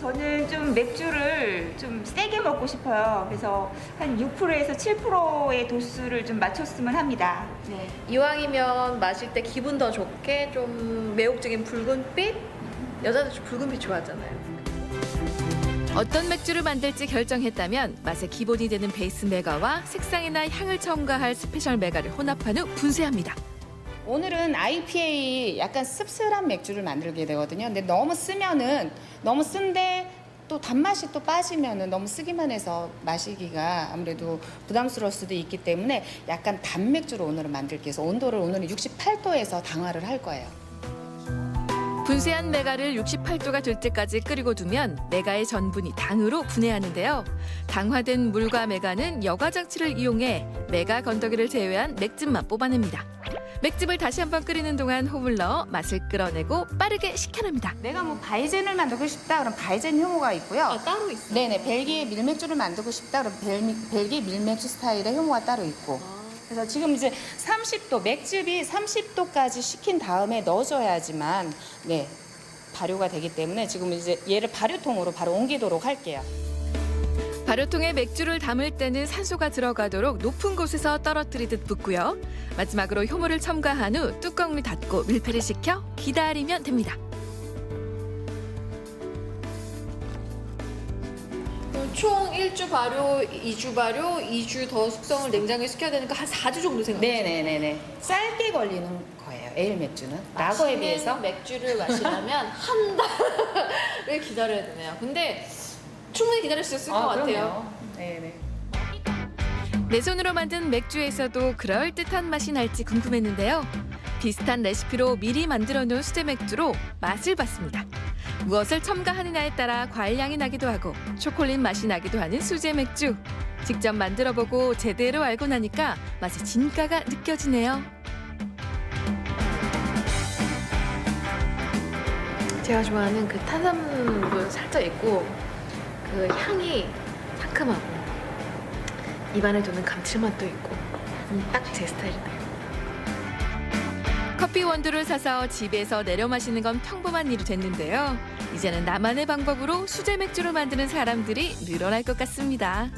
저는 좀 맥주를 좀 세게 먹고 싶어요. 그래서 한 6%에서 7%의 도수를 좀 맞췄으면 합니다. 네. 이왕이면 마실 때 기분 더 좋게 좀 매혹적인 붉은빛? 여자들 좀 붉은빛 좋아하잖아요. 어떤 맥주를 만들지 결정했다면 맛의 기본이 되는 베이스 메가와 색상이나 향을 첨가할 스페셜 메가를 혼합한 후 분쇄합니다. 오늘은 IPA 약간 씁쓸한 맥주를 만들게 되거든요. 근데 너무 쓰면은 너무 쓴데 또 단맛이 또 빠지면은 너무 쓰기만 해서 마시기가 아무래도 부담스러울 수도 있기 때문에 약간 단맥주로 오늘은 만들게 해서 온도를 오늘은 68도에서 당화를 할 거예요. 분쇄한 메가를 68도가 될 때까지 끓이고 두면 메가의 전분이 당으로 분해하는데요. 당화된 물과 메가는 여과 장치를 이용해 메가 건더기를 제외한 맥즙만 뽑아냅니다. 맥즙을 다시 한번 끓이는 동안 홉을 넣어 맛을 끌어내고 빠르게 식혀냅니다. 내가 뭐 바이젠을 만들고 싶다 그럼 바이젠 효모가 있고요. 따로 있어요? 네네, 벨기에 밀맥주를 만들고 싶다 그럼 벨기에 밀맥주 스타일의 효모가 따로 있고. 그래서 지금 이제 30도, 맥즙이 30도까지 식힌 다음에 넣어줘야지만 네 발효가 되기 때문에 지금 이제 얘를 발효통으로 바로 옮기도록 할게요. 발효통에 맥주를 담을 때는 산소가 들어가도록 높은 곳에서 떨어뜨리듯 붓고요. 마지막으로 효모를 첨가한 후 뚜껑을 닫고 밀폐를 시켜 기다리면 됩니다. 총 1주 발효, 2주 발효, 2주 더 숙성을 냉장고에 시켜야 되니까 한 4주 정도 생각하시죠? 네네네네. 짧게 걸리는 거예요. 에일 맥주는 라거에 비해서. 맥주를 마시려면 한 달을 기다려야 되네요. 근데 충분히 기다릴 수 있을 것 같아요. 네네. 내 손으로 만든 맥주에서도 그럴듯한 맛이 날지 궁금했는데요. 비슷한 레시피로 미리 만들어 놓은 수제 맥주로 맛을 봤습니다. 무엇을 첨가하느냐에 따라 과일향이 나기도 하고 초콜릿 맛이 나기도 하는 수제 맥주. 직접 만들어보고 제대로 알고 나니까 맛의 진가가 느껴지네요. 제가 좋아하는 그 탄산물도 살짝 있고 그 향이 상큼하고 입안에 도는 감칠맛도 있고 딱 제 스타일이네요. 커피 원두를 사서 집에서 내려 마시는 건 평범한 일이 됐는데요. 이제는 나만의 방법으로 수제 맥주를 만드는 사람들이 늘어날 것 같습니다.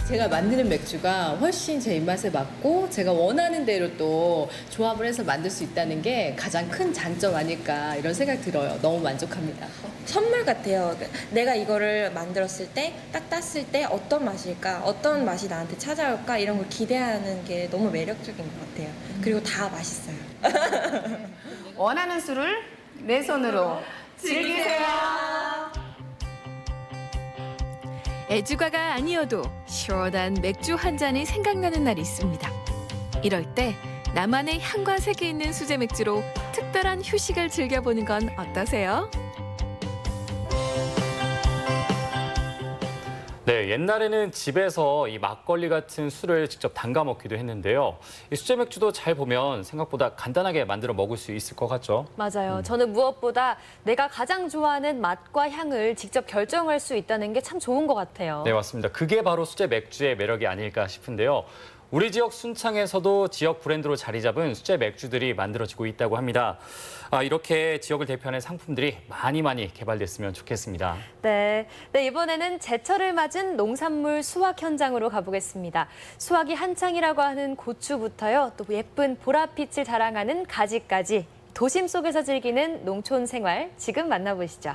제가 만드는 맥주가 훨씬 제 입맛에 맞고 제가 원하는 대로 또 조합을 해서 만들 수 있다는 게 가장 큰 장점 아닐까 이런 생각 들어요. 너무 만족합니다. 선물 같아요. 내가 이거를 만들었을 때, 딱 땄을 때 어떤 맛일까, 어떤 맛이 나한테 찾아올까 이런 걸 기대하는 게 너무 매력적인 것 같아요. 그리고 다 맛있어요. 원하는 술을 내 손으로 즐기세요. 애주가가 아니어도 시원한 맥주 한 잔이 생각나는 날이 있습니다. 이럴 때 나만의 향과 색이 있는 수제 맥주로 특별한 휴식을 즐겨보는 건 어떠세요? 네, 옛날에는 집에서 이 막걸리 같은 술을 직접 담가 먹기도 했는데요. 이 수제 맥주도 잘 보면 생각보다 간단하게 만들어 먹을 수 있을 것 같죠? 맞아요. 저는 무엇보다 내가 가장 좋아하는 맛과 향을 직접 결정할 수 있다는 게 참 좋은 것 같아요. 네, 맞습니다. 그게 바로 수제 맥주의 매력이 아닐까 싶은데요. 우리 지역 순창에서도 지역 브랜드로 자리 잡은 수제 맥주들이 만들어지고 있다고 합니다. 이렇게 지역을 대표하는 상품들이 많이 개발됐으면 좋겠습니다. 네, 이번에는 제철을 맞은 농산물 수확 현장으로 가보겠습니다. 수확이 한창이라고 하는 고추부터요, 또 예쁜 보랏빛을 자랑하는 가지까지 도심 속에서 즐기는 농촌 생활 지금 만나보시죠.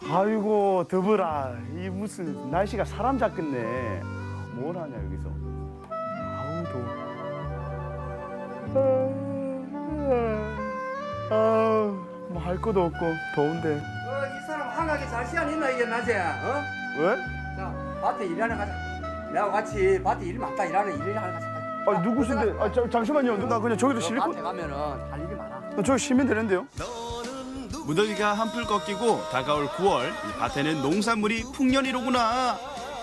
아이고 더불아, 이 무슨 날씨가 사람 잡겠네. 뭘 하냐 여기서. 아우 더워. 뭐 할 것도 없고 더운데. 이 사람 한가하게 잘 시간 있나 이게 낮에? 어? 왜? 자 밭에 일하러 가자. 내가 같이 밭에 일 많다 일하러 가자. 아 누구신데? 잠시만요. 나 그냥 저기도 실릴 거. 밭에 가면은 할 일이 많아. 저기 쉬면 되는데요. 무더위가 한풀 꺾이고 다가올 9월, 이 밭에는 농산물이 풍년이로구나.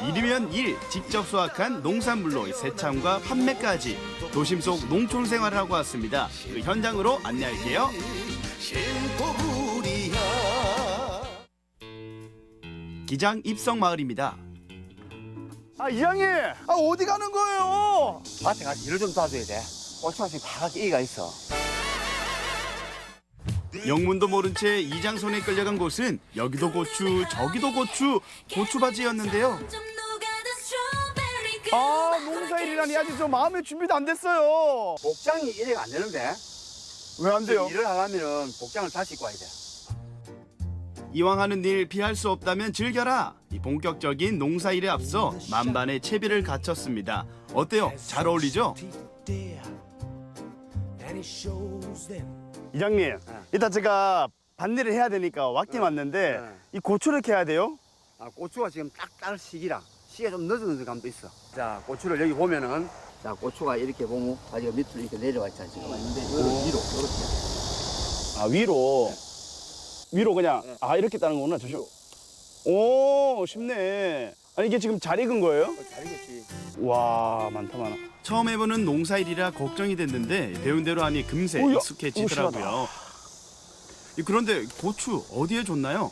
일이면 일, 직접 수확한 농산물로 새참과 판매까지 도심 속 농촌 생활을 하고 왔습니다. 그 현장으로 안내할게요. 기장 입성 마을입니다. 이장님, 어디 가는 거예요? 밭에 가서 일을 좀 도와줘야 돼. 고추가 지금 바닥에 이가 있어. 영문도 모른 채 이장 손에 끌려간 곳은 여기도 고추, 저기도 고추, 고추바지였는데요. 농사일이라니 아직 저 마음의 준비도 안 됐어요. 복장이 이래가 안 되는데. 왜 안 돼요? 일을 하려면 복장을 다시 입고 와야 돼. 이왕 하는 일 피할 수 없다면 즐겨라. 이 본격적인 농사일에 앞서 만반의 채비를 갖췄습니다. 어때요? 잘 어울리죠? 이장님, 이따 제가 밭일을 해야 되니까 왔긴 왔는데 이 고추를 캐야 돼요? 고추가 지금 딱 딸 시기라. 시기가 좀 늦은 감도 있어. 자, 고추를 여기 보면은 자, 고추가 이렇게 보면 아직 밑으로 이렇게 내려와 있잖아 지금. 근데 위로 이렇게. 위로. 위로 그냥 이렇게 따는 거구나. 오, 쉽네. 아니 이게 지금 잘 익은 거예요? 잘 익었지. 와, 많다 많아. 처음 해보는 농사일이라 걱정이 됐는데 배운 대로 하니 금세 오야, 익숙해지더라고요. 그런데 고추 어디에 좋나요?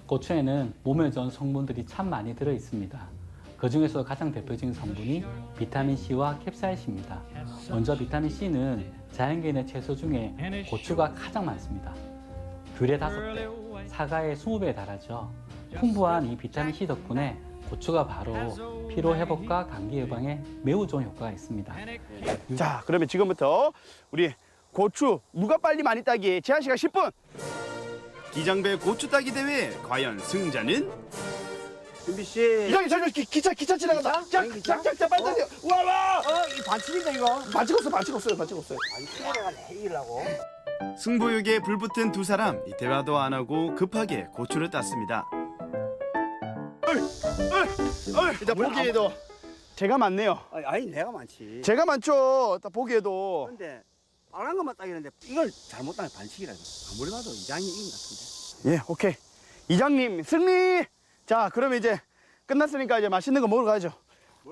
고추에는 몸에 좋은 성분들이 참 많이 들어 있습니다. 그중에서 가장 대표적인 성분이 비타민 C와 캡사이신입니다. 먼저 비타민 C는 자연계의 채소 중에 고추가 가장 많습니다. 귤의 5배, 사과의 20배에 달하죠. 풍부한 이 비타민 C 덕분에 고추가 바로 피로 회복과 감기 예방에 매우 좋은 효과가 있습니다. 자, 그러면 지금부터 우리 고추 누가 빨리 많이 따기 제한 시간 10분. 기장배 고추 따기 대회 과연 승자는? 준비 씨. 이장님 저 기차 지나간다. 자, 빨리 타세요. 와. 이 반칙인가 이거? 반칙 없어요. 아니 피해가 이기려고. 승부욕에 불붙은 두 사람, 대화도 안 하고 급하게 고추를 땄습니다. 일단 보기에도 제가 많네요. 아니 내가 많지. 제가 많죠. 딱 보기에도. 근데 안 한 것만 따기는데 이걸 잘못하면 반칙이라고. 아무리 봐도 이장이 이긴 것 같은데. 예, 오케이. 이장님 승리. 자, 그럼 이제 끝났으니까 이제 맛있는 거 먹으러 가야죠.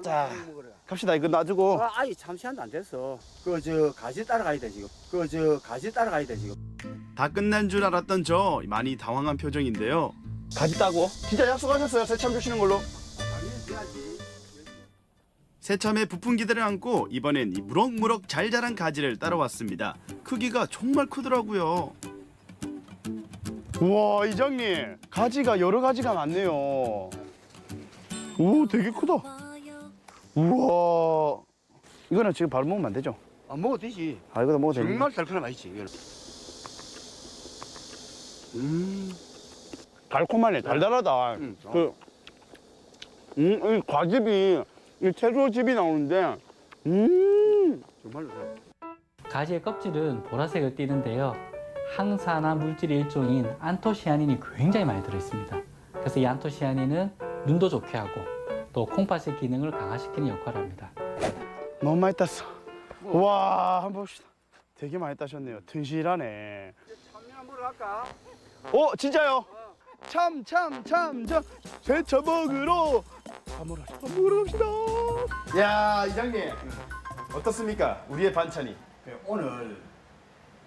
자, 갑시다. 이거 놔두고. 아이 잠시한도 안 됐어. 그 저 가지 따라가야 돼 지금. 그 저 가지 따라가야 돼 지금. 다 끝난 줄 알았던 저 많이 당황한 표정인데요. 가지 따고. 진짜 약속하셨어요. 새참 주시는 걸로. 새참의 부푼 기대를 안고 이번엔 이 무럭무럭 잘 자란 가지를 따라왔습니다. 크기가 정말 크더라고요. 우와, 이장님. 가지가 여러 가지가 많네요. 오, 되게 크다. 우와. 이거는 지금 바로 먹으면 안 되죠? 안 먹어도 되지. 아, 이거도 먹어도 되지. 정말 달콤한 맛이지. 이거는. 달콤하네. 달달하다. 이 과즙이 이 채소즙이 나오는데 정말로. 가지의 껍질은 보라색을 띠는데요. 항산화 물질의 일종인 안토시아닌이 굉장히 많이 들어있습니다. 그래서 이 안토시아닌은 눈도 좋게 하고 또 콩팥의 기능을 강화시키는 역할을 합니다. 너무 많이 땄어. 와, 한번 봅시다. 되게 많이 따셨네요. 튼실하네. 한번 할까? 진짜요? 참, 새참 먹으러 밥 먹으러 갑시다. 야, 이장님. 어떻습니까? 우리의 반찬이. 오늘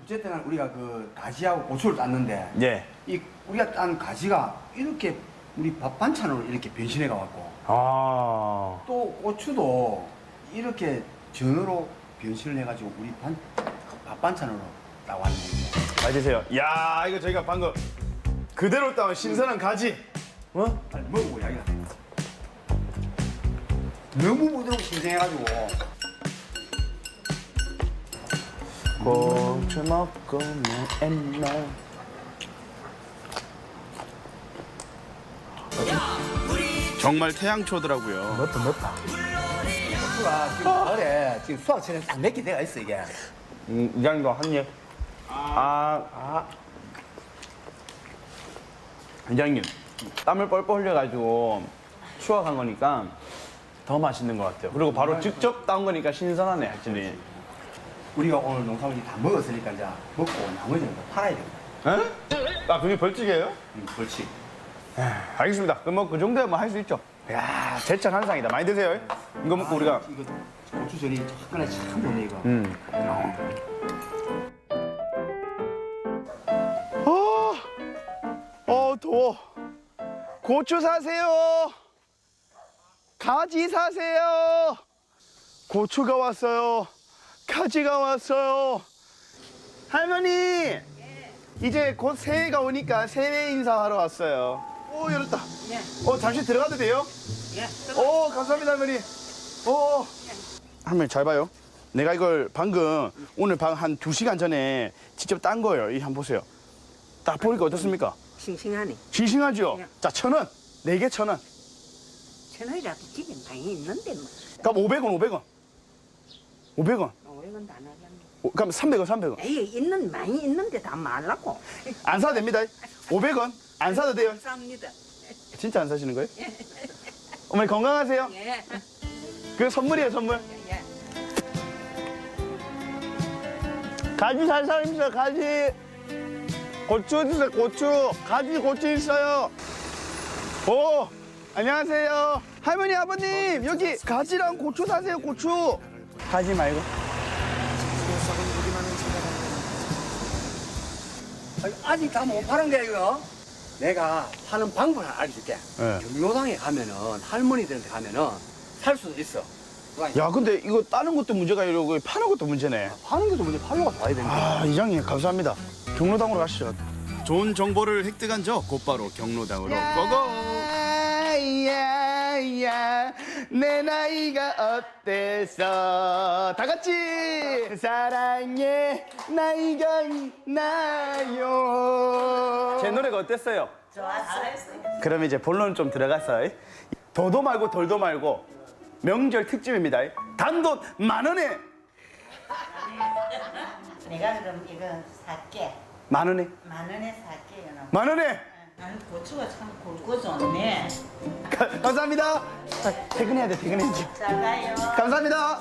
어쨌든 우리가 그 가지하고 고추를 땄는데 예. 이 우리가 딴 가지가 이렇게 우리 밥 반찬으로 이렇게 변신해 가갖고 또 고추도 이렇게 전으로 변신을 해가지고 우리 밥 반찬으로 딱 왔네. 맞으세요. 야, 이거 저희가 방금 그대로 따온 신선한 가지. 빨리 먹어보자. 이거 너무 부드럽고 신선해가지고. 고추 먹으면 옛날. 정말 태양초더라고요. 넣었다. 고추가 지금 가을에 지금 수확철에 딱 몇 개 돼가 있어 이게. 이장님도 한 입. 이장님, 땀을 뻘뻘 흘려가지고 추억한 거니까 더 맛있는 것 같아요. 그리고 바로 직접 따온 거니까 신선하네, 확실히. 우리가 오늘 농사를 다 먹었으니까 이제 먹고 나머지는 다 팔아야 됩니다. 아, 그게 벌칙이에요? 벌칙. 알겠습니다. 그럼 뭐 그 정도야 뭐 할 수 있죠. 야, 제철 한상이다. 많이 드세요. 이거 먹고 우리가. 이거 고추전이 화끈해 참 좋네 이거. 더워. 고추 사세요. 가지 사세요. 고추가 왔어요. 가지가 왔어요. 할머니, 이제 곧 새해가 오니까 새해 인사하러 왔어요. 오, 열었다. 잠시 들어가도 돼요? 감사합니다, 할머니. 할머니 잘 봐요. 내가 이걸 방금 오늘 한 2시간 전에 직접 딴 거예요. 이 한번 보세요. 딱 보니까 어떻습니까? 싱싱하네. 싱싱하죠? 자, 1,000원. 4개 1,000원. 1,000원이라도 집에 많이 있는데 뭐. 그럼 500원. 500원. 500원도 안 하겠네. 그럼 300원. 에이, 많이 있는데 다 말라고. 안 사도 됩니다. 500원. 안 사도 돼요. 감사합니다. 진짜 안 사시는 거예요? 어머니 건강하세요. 예. 그 선물이에요, 선물. 예. 가지 살 사람 있어요, 가지. 고추 주세요, 고추. 가지 고추 있어요. 안녕하세요. 할머니, 아버님, 여기 가지랑 고추 사세요, 고추. 가지 말고. 아직 다 못 파는 거야 이거. 내가 파는 방법을 알려줄게. 경로당에 가면은 할머니들한테 가면은 살 수도 있어. 야, 근데 이거 따는 것도 문제가 아니고 파는 것도 문제네. 파는 것도 문제, 팔려고 봐야 되니까. 이장님 감사합니다. 경로당으로 가시죠. 좋은 정보를 획득한 저 곧바로 경로당으로 고고. 내 나이가 어때서 다 같이 사랑해 나이가 있나요. 제 노래가 어땠어요? 좋았어요. 그럼 이제 본론 좀 들어가서 더도 말고 덜도 말고 명절 특집입니다. 단돈 10,000원에. 내가 그럼 이거 살게. 10,000원에? 10,000원에 살게요. 10,000원에? 고추가 참 굵고 좋네. 감사합니다. 퇴근해야 돼, 퇴근해야지. 잘 가요. 감사합니다.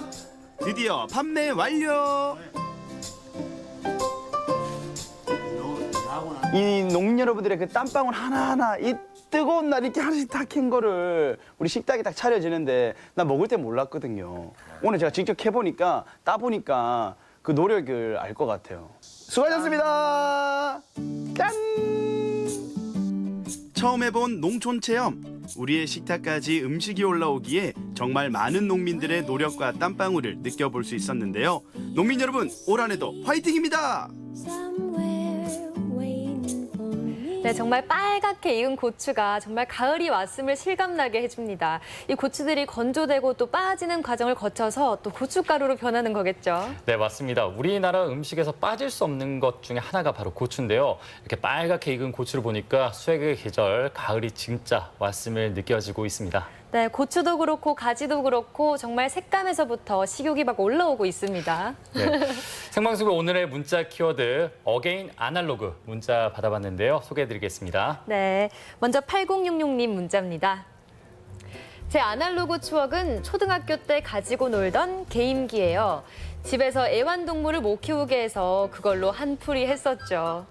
드디어 판매 완료. 이 농민 여러분들의 그 땀방울 하나하나 이 뜨거운 날 이렇게 하나씩 다 캔 거를 우리 식탁에 딱 차려지는데 나 먹을 때 몰랐거든요. 오늘 제가 직접 캐보니까 따보니까 그 노력을 알 것 같아요. 수고하셨습니다. 짠! 처음 해본 농촌 체험. 우리의 식탁까지 음식이 올라오기에 정말 많은 농민들의 노력과 땀방울을 느껴볼 수 있었는데요. 농민 여러분, 올 한해도 화이팅입니다. 네, 정말 빨갛게 익은 고추가 정말 가을이 왔음을 실감나게 해줍니다. 이 고추들이 건조되고 또 빠지는 과정을 거쳐서 또 고춧가루로 변하는 거겠죠. 네, 맞습니다. 우리나라 음식에서 빠질 수 없는 것 중에 하나가 바로 고추인데요. 이렇게 빨갛게 익은 고추를 보니까 수확의 계절, 가을이 진짜 왔음을 느껴지고 있습니다. 네, 고추도 그렇고 가지도 그렇고 정말 색감에서부터 식욕이 막 올라오고 있습니다. 네. 생방송의 오늘의 문자 키워드 어게인 아날로그 문자 받아봤는데요. 소개해드리겠습니다. 네, 먼저 8066님 문자입니다. 제 아날로그 추억은 초등학교 때 가지고 놀던 게임기예요. 집에서 애완동물을 못 키우게 해서 그걸로 한풀이 했었죠.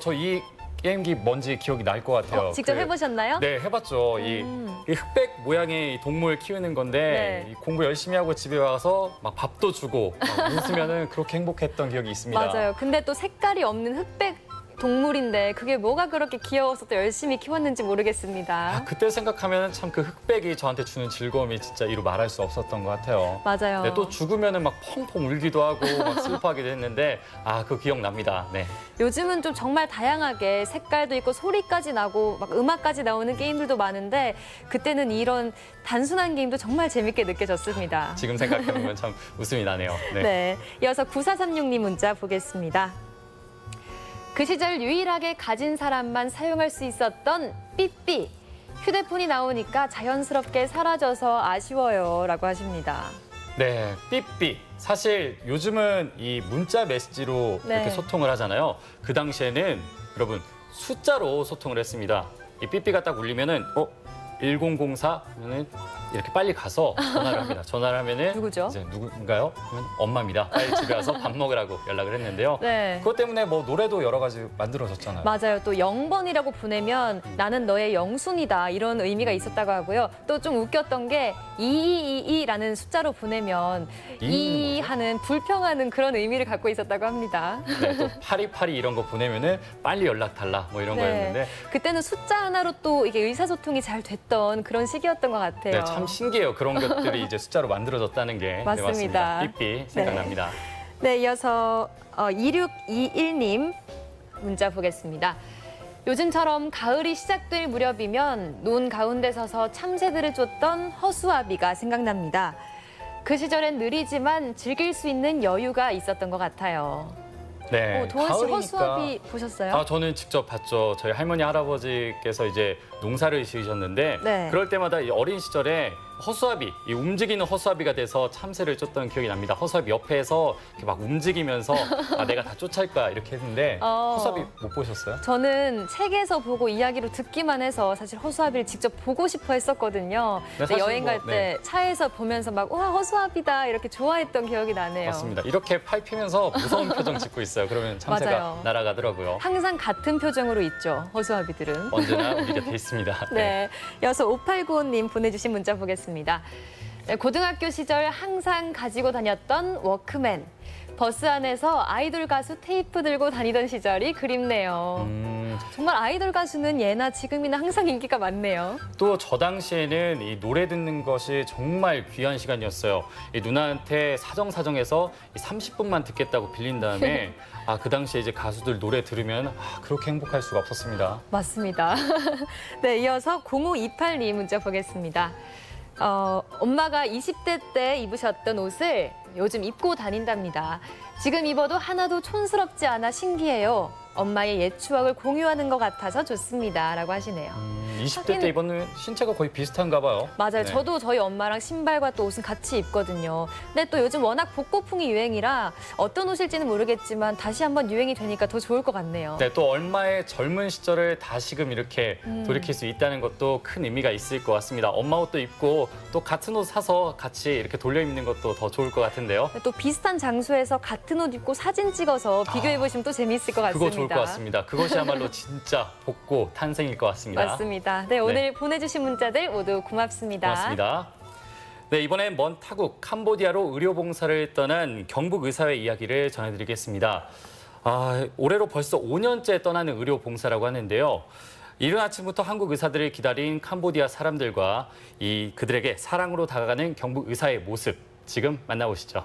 저 이 게임기 뭔지 기억이 날 것 같아요. 직접 해보셨나요? 네, 해봤죠. 이 흑백 모양의 동물 키우는 건데 네. 이 공부 열심히 하고 집에 와서 막 밥도 주고 막 웃으면은 그렇게 행복했던 기억이 있습니다. 맞아요. 근데 또 색깔이 없는 흑백 동물인데 그게 뭐가 그렇게 귀여워서 또 열심히 키웠는지 모르겠습니다. 그때 생각하면 참 그 흑백이 저한테 주는 즐거움이 진짜 이루 말할 수 없었던 것 같아요. 맞아요. 네, 또 죽으면은 막 펑펑 울기도 하고 막 슬퍼하기도 했는데 그 기억납니다. 네. 요즘은 좀 정말 다양하게 색깔도 있고 소리까지 나고 막 음악까지 나오는 게임들도 많은데 그때는 이런 단순한 게임도 정말 재밌게 느껴졌습니다. 지금 생각해보면 참 웃음이 나네요. 네. 네. 이어서 9436님 문자 보겠습니다. 그 시절 유일하게 가진 사람만 사용할 수 있었던 삐삐. 휴대폰이 나오니까 자연스럽게 사라져서 아쉬워요. 라고 하십니다. 네, 삐삐. 사실 요즘은 이 문자 메시지로 네. 이렇게 소통을 하잖아요. 그 당시에는 여러분 숫자로 소통을 했습니다. 이 삐삐가 딱 울리면은 1004 하면은 이렇게 빨리 가서 전화를 합니다. 전화를 하면은 누구죠? 이제 누군가요? 그러면 엄마입니다. 빨리 집에 와서 밥 먹으라고 연락을 했는데요. 네. 그것 때문에 뭐 노래도 여러 가지 만들어졌잖아요. 맞아요. 또 0번이라고 보내면 나는 너의 영순이다 이런 의미가 있었다고 하고요. 또 좀 웃겼던 게 2222라는 숫자로 보내면 이 하는 불평하는 그런 의미를 갖고 있었다고 합니다. 네, 또 8282 이런 거 보내면은 빨리 연락 달라 뭐 이런 거였는데 그때는 숫자 하나로 또 이게 의사소통이 잘 됐던 그런 시기였던 것 같아요. 네, 참 신기해요. 그런 것들이 이제 숫자로 만들어졌다는 게. 맞습니다. 네, 맞습니다. 삐삐 생각납니다. 네, 이어서 2621님 문자 보겠습니다. 요즘처럼 가을이 시작될 무렵이면 논 가운데 서서 참새들을 쫓던 허수아비가 생각납니다. 그 시절엔 느리지만 즐길 수 있는 여유가 있었던 것 같아요. 네, 도원 씨 가을이니까. 허수아비 보셨어요? 저는 직접 봤죠. 저희 할머니 할아버지께서 이제 농사를 지으셨는데 네. 그럴 때마다 이 어린 시절에 허수아비, 이 움직이는 허수아비가 돼서 참새를 쫓던 기억이 납니다. 허수아비 옆에서 이렇게 막 움직이면서 내가 다 쫓아올 거야 이렇게 했는데 허수아비 못 보셨어요? 저는 책에서 보고 이야기로 듣기만 해서 사실 허수아비를 직접 보고 싶어 했었거든요. 네, 근데 사실 여행 갈 뭐, 때 네. 차에서 보면서 막 와 허수아비다 이렇게 좋아했던 기억이 나네요. 맞습니다. 이렇게 팔 피면서 무서운 표정 짓고 있어요. 그러면 참새가 맞아요. 날아가더라고요. 항상 같은 표정으로 있죠, 허수아비들은. 언제나 우리 곁에 있습니다. 네. 이어서 5895님 보내주신 문자 보겠습니다. 네, 고등학교 시절 항상 가지고 다녔던 워크맨. 버스 안에서 아이돌 가수 테이프 들고 다니던 시절이 그립네요. 정말 아이돌 가수는 예나 지금이나 항상 인기가 많네요. 또 저 당시에는 이 노래 듣는 것이 정말 귀한 시간이었어요. 이 누나한테 사정사정해서 30분만 듣겠다고 빌린 다음에 그 당시에 이제 가수들 노래 들으면 그렇게 행복할 수가 없었습니다. 맞습니다. 네, 이어서 0528님 문자 보겠습니다. 엄마가 20대 때 입으셨던 옷을 요즘 입고 다닌답니다. 지금 입어도 하나도 촌스럽지 않아 신기해요. 엄마의 옛 추억을 공유하는 것 같아서 좋습니다라고 하시네요. 20대 때 입었는 신체가 거의 비슷한가 봐요. 맞아요. 네. 저도 저희 엄마랑 신발과 또 옷은 같이 입거든요. 근데 또 요즘 워낙 복고풍이 유행이라 어떤 옷일지는 모르겠지만 다시 한번 유행이 되니까 더 좋을 것 같네요. 네, 또 얼마의 젊은 시절을 다시금 이렇게 돌이킬 수 있다는 것도 큰 의미가 있을 것 같습니다. 엄마 옷도 입고 또 같은 옷 사서 같이 이렇게 돌려 입는 것도 더 좋을 것 같은데요. 또 비슷한 장소에서 같은 옷 입고 사진 찍어서 비교해보시면 또 재미있을 것 같습니다. 그거 좋을 것 같습니다. 그것이야말로 진짜 복고 탄생일 것 같습니다. 맞습니다. 네, 오늘 보내주신 문자들 모두 고맙습니다. 고맙습니다. 네, 이번엔 먼 타국 캄보디아로 의료봉사를 떠난 경북 의사의 이야기를 전해드리겠습니다. 올해로 벌써 5년째 떠나는 의료봉사라고 하는데요. 이른 아침부터 한국 의사들을 기다린 캄보디아 사람들과 그들에게 사랑으로 다가가는 경북 의사의 모습, 지금 만나보시죠.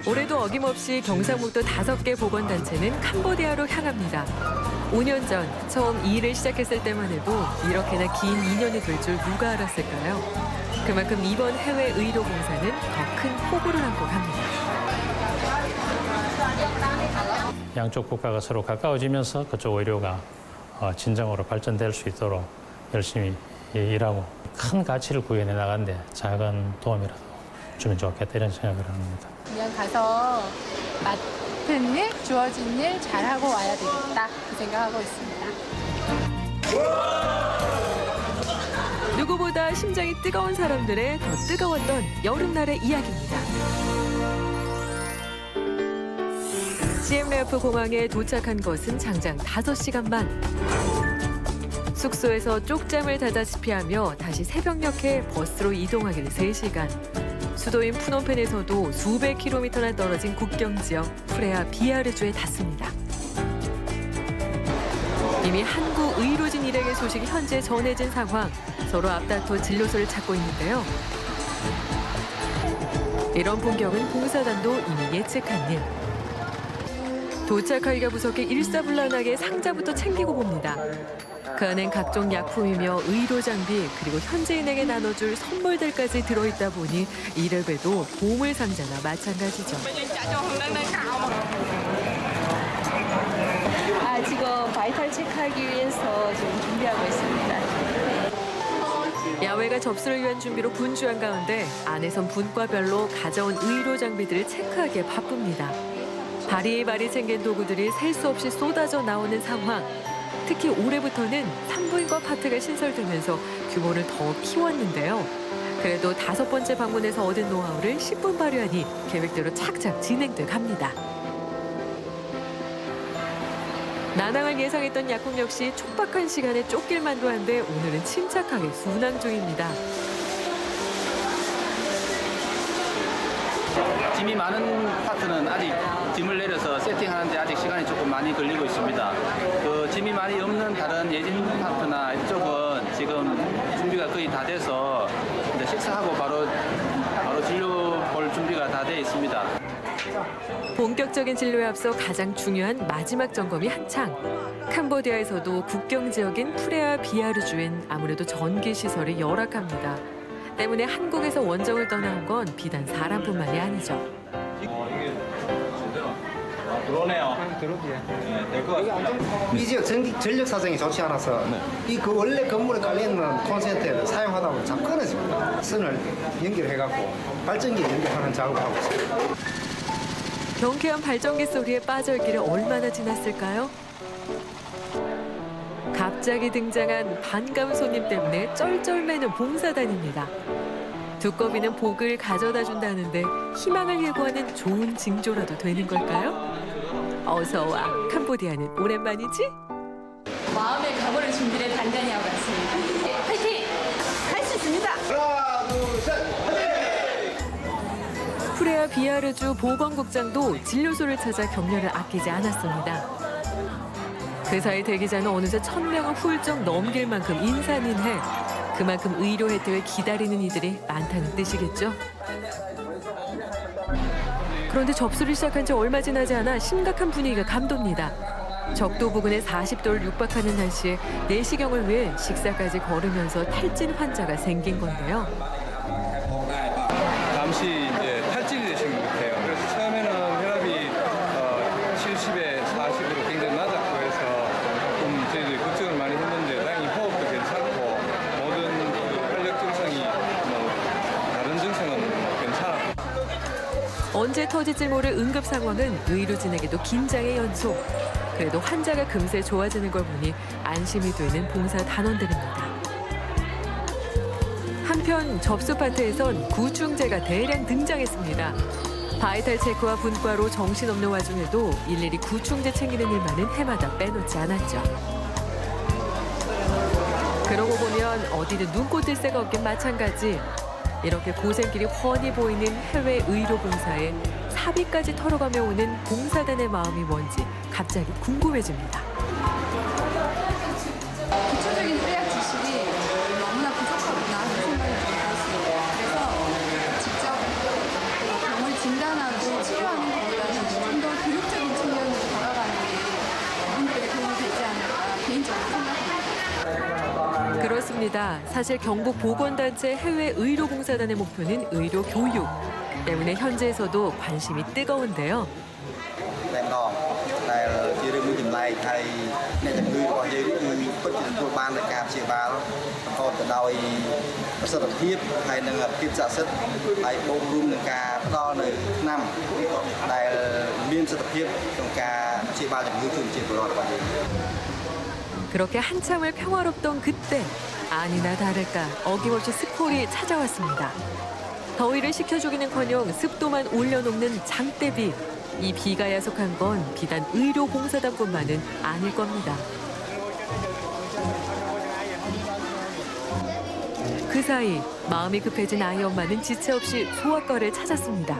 올해도 어김없이 경상북도 5개 보건단체는 캄보디아로 향합니다. 5년 전 처음 이 일을 시작했을 때만 해도 이렇게나 긴 인연이 될 줄 누가 알았을까요? 그만큼 이번 해외 의료 봉사는 더 큰 포부를 안고 갑니다. 양쪽 국가가 서로 가까워지면서 그쪽 의료가 진정으로 발전될 수 있도록 열심히 일하고 큰 가치를 구현해 나가는데 작은 도움이라도 주면 좋겠다 이런 생각을 합니다. 그냥 가서 맡은 일, 주어진 일 잘하고 와야 되겠다 그 생각하고 있습니다. 누구보다 심장이 뜨거운 사람들의 더 뜨거웠던 여름날의 이야기입니다. 시엠레아프 공항에 도착한 것은 장장 5시간만. 숙소에서 쪽잠을 자다시피 하며 다시 새벽녘에 버스로 이동하기는 3시간. 수도인 푸놈펜에서도 수백 킬로미터나 떨어진 국경지역 프레아 비아르주에 닿습니다. 이미 한국 의료진 일행의 소식이 현재 전해진 상황, 서로 앞다퉈 진료소를 찾고 있는데요. 이런 풍경은 봉사단도 이미 예측한 일. 도착하기가 무섭게 일사불란하게 상자부터 챙기고 봅니다. 그 안엔 각종 약품이며 의료 장비 그리고 현지인에게 나눠줄 선물들까지 들어있다 보니 이래봬도 보물 상자나 마찬가지죠. 지금 바이탈 체크하기 위해서 지금 준비하고 있습니다. 야외가 접수를 위한 준비로 분주한 가운데 안에선 분과별로 가져온 의료 장비들을 체크하기에 바쁩니다. 바리바리 챙긴 도구들이 셀 수 없이 쏟아져 나오는 상황. 특히 올해부터는 산부인과 파트가 신설되면서 규모를 더 키웠는데요. 그래도 5번째 방문에서 얻은 노하우를 10분 발휘하니 계획대로 착착 진행돼 갑니다. 난항을 예상했던 약국 역시 촉박한 시간에 쫓길 만도 한데 오늘은 침착하게 순항 중입니다. 짐이 많은 파트는 아직 짐을 내려서 세팅하는데 아직 시간이 조금 많이 걸리고 있습니다. 그 짐이 많이 없는 다른 예진 파트나 이쪽은 지금 준비가 거의 다 돼서 이제 식사하고 바로 진료 볼 준비가 다 돼 있습니다. 본격적인 진료에 앞서 가장 중요한 마지막 점검이 한창. 캄보디아에서도 국경 지역인 프레아 비아르주엔 아무래도 전기 시설이 열악합니다. 때문에 한국에서 원정을 떠나온 건 비단 사람뿐만이 아니죠. 들어오네요. 이 지역 전력 사정이 좋지 않아서 그 원래 건물에 깔려있는 콘센트를 사용하다 보면 자꾸 끊어집니다. 선을 연결해갖고 발전기 연결하는 작업을 하고 있습니다. 경쾌한 발전기 소리에 빠져있기를 얼마나 지났을까요? 갑자기 등장한 반가운 손님 때문에 쩔쩔매는 봉사단입니다. 두꺼비는 복을 가져다 준다는데 희망을 예고하는 좋은 징조라도 되는 걸까요? 어서 와, 캄보디아는 오랜만이지? 마음의 각오를 준비를 단단히 하고 왔습니다. 화이팅! 할 수 있습니다. 하나, 둘, 셋, 프레아 비아르주 보건국장도 진료소를 찾아 격려를 아끼지 않았습니다. 그 사이 대기자는 어느새 1000명을 훌쩍 넘길 만큼 인산인해 그만큼 의료 혜택을 기다리는 이들이 많다는 뜻이겠죠. 그런데 접수를 시작한 지 얼마 지나지 않아 심각한 분위기가 감돕니다. 적도 부근에 40도를 육박하는 날씨에 내시경을 위해 식사까지 걸으면서 탈진 환자가 생긴 건데요. 잠시 이제 탈진이 되신 것 같아요. 그래서 처음에는 혈압이 언제 터질지 모를 응급 상황은 의료진에게도 긴장의 연속. 그래도 환자가 금세 좋아지는 걸 보니 안심이 되는 봉사 단원들입니다. 한편 접수 파트에선 구충제가 대량 등장했습니다. 바이탈 체크와 분과로 정신없는 와중에도 일일이 구충제 챙기는 일만은 해마다 빼놓지 않았죠. 그러고 보면 어디든 눈꽃 뜰 새가 없긴 마찬가지. 이렇게 고생길이 훤히 보이는 해외 의료 봉사에 사비까지 털어가며 오는 봉사단의 마음이 뭔지 갑자기 궁금해집니다. 기초적인 의학 지식이 너무나 부족하구나 하는 생각이 좀 들었습니다. 그래서 직접 병을 진단하고 치료하는 것보다는 좀 더 교육적인 측면으로 다가가는 게 분들에게 도움이 되지 않을까 개인적으로 생각합니다. 그렇습니다. 사실 경북 보건단체 해외 의료봉사단의 목표는 의료 교육. 때문에 현지에서도 관심이 뜨거운데요. 그렇게 한참을 평화롭던 그때 아니나 다를까 어김없이 스콜이 찾아왔습니다. 더위를 식혀주기는커녕 습도만 올려놓는 장대비. 이 비가 야속한 건 비단 의료봉사단뿐만은 아닐 겁니다. 그 사이 마음이 급해진 아이 엄마는 지체 없이 소아과를 찾았습니다.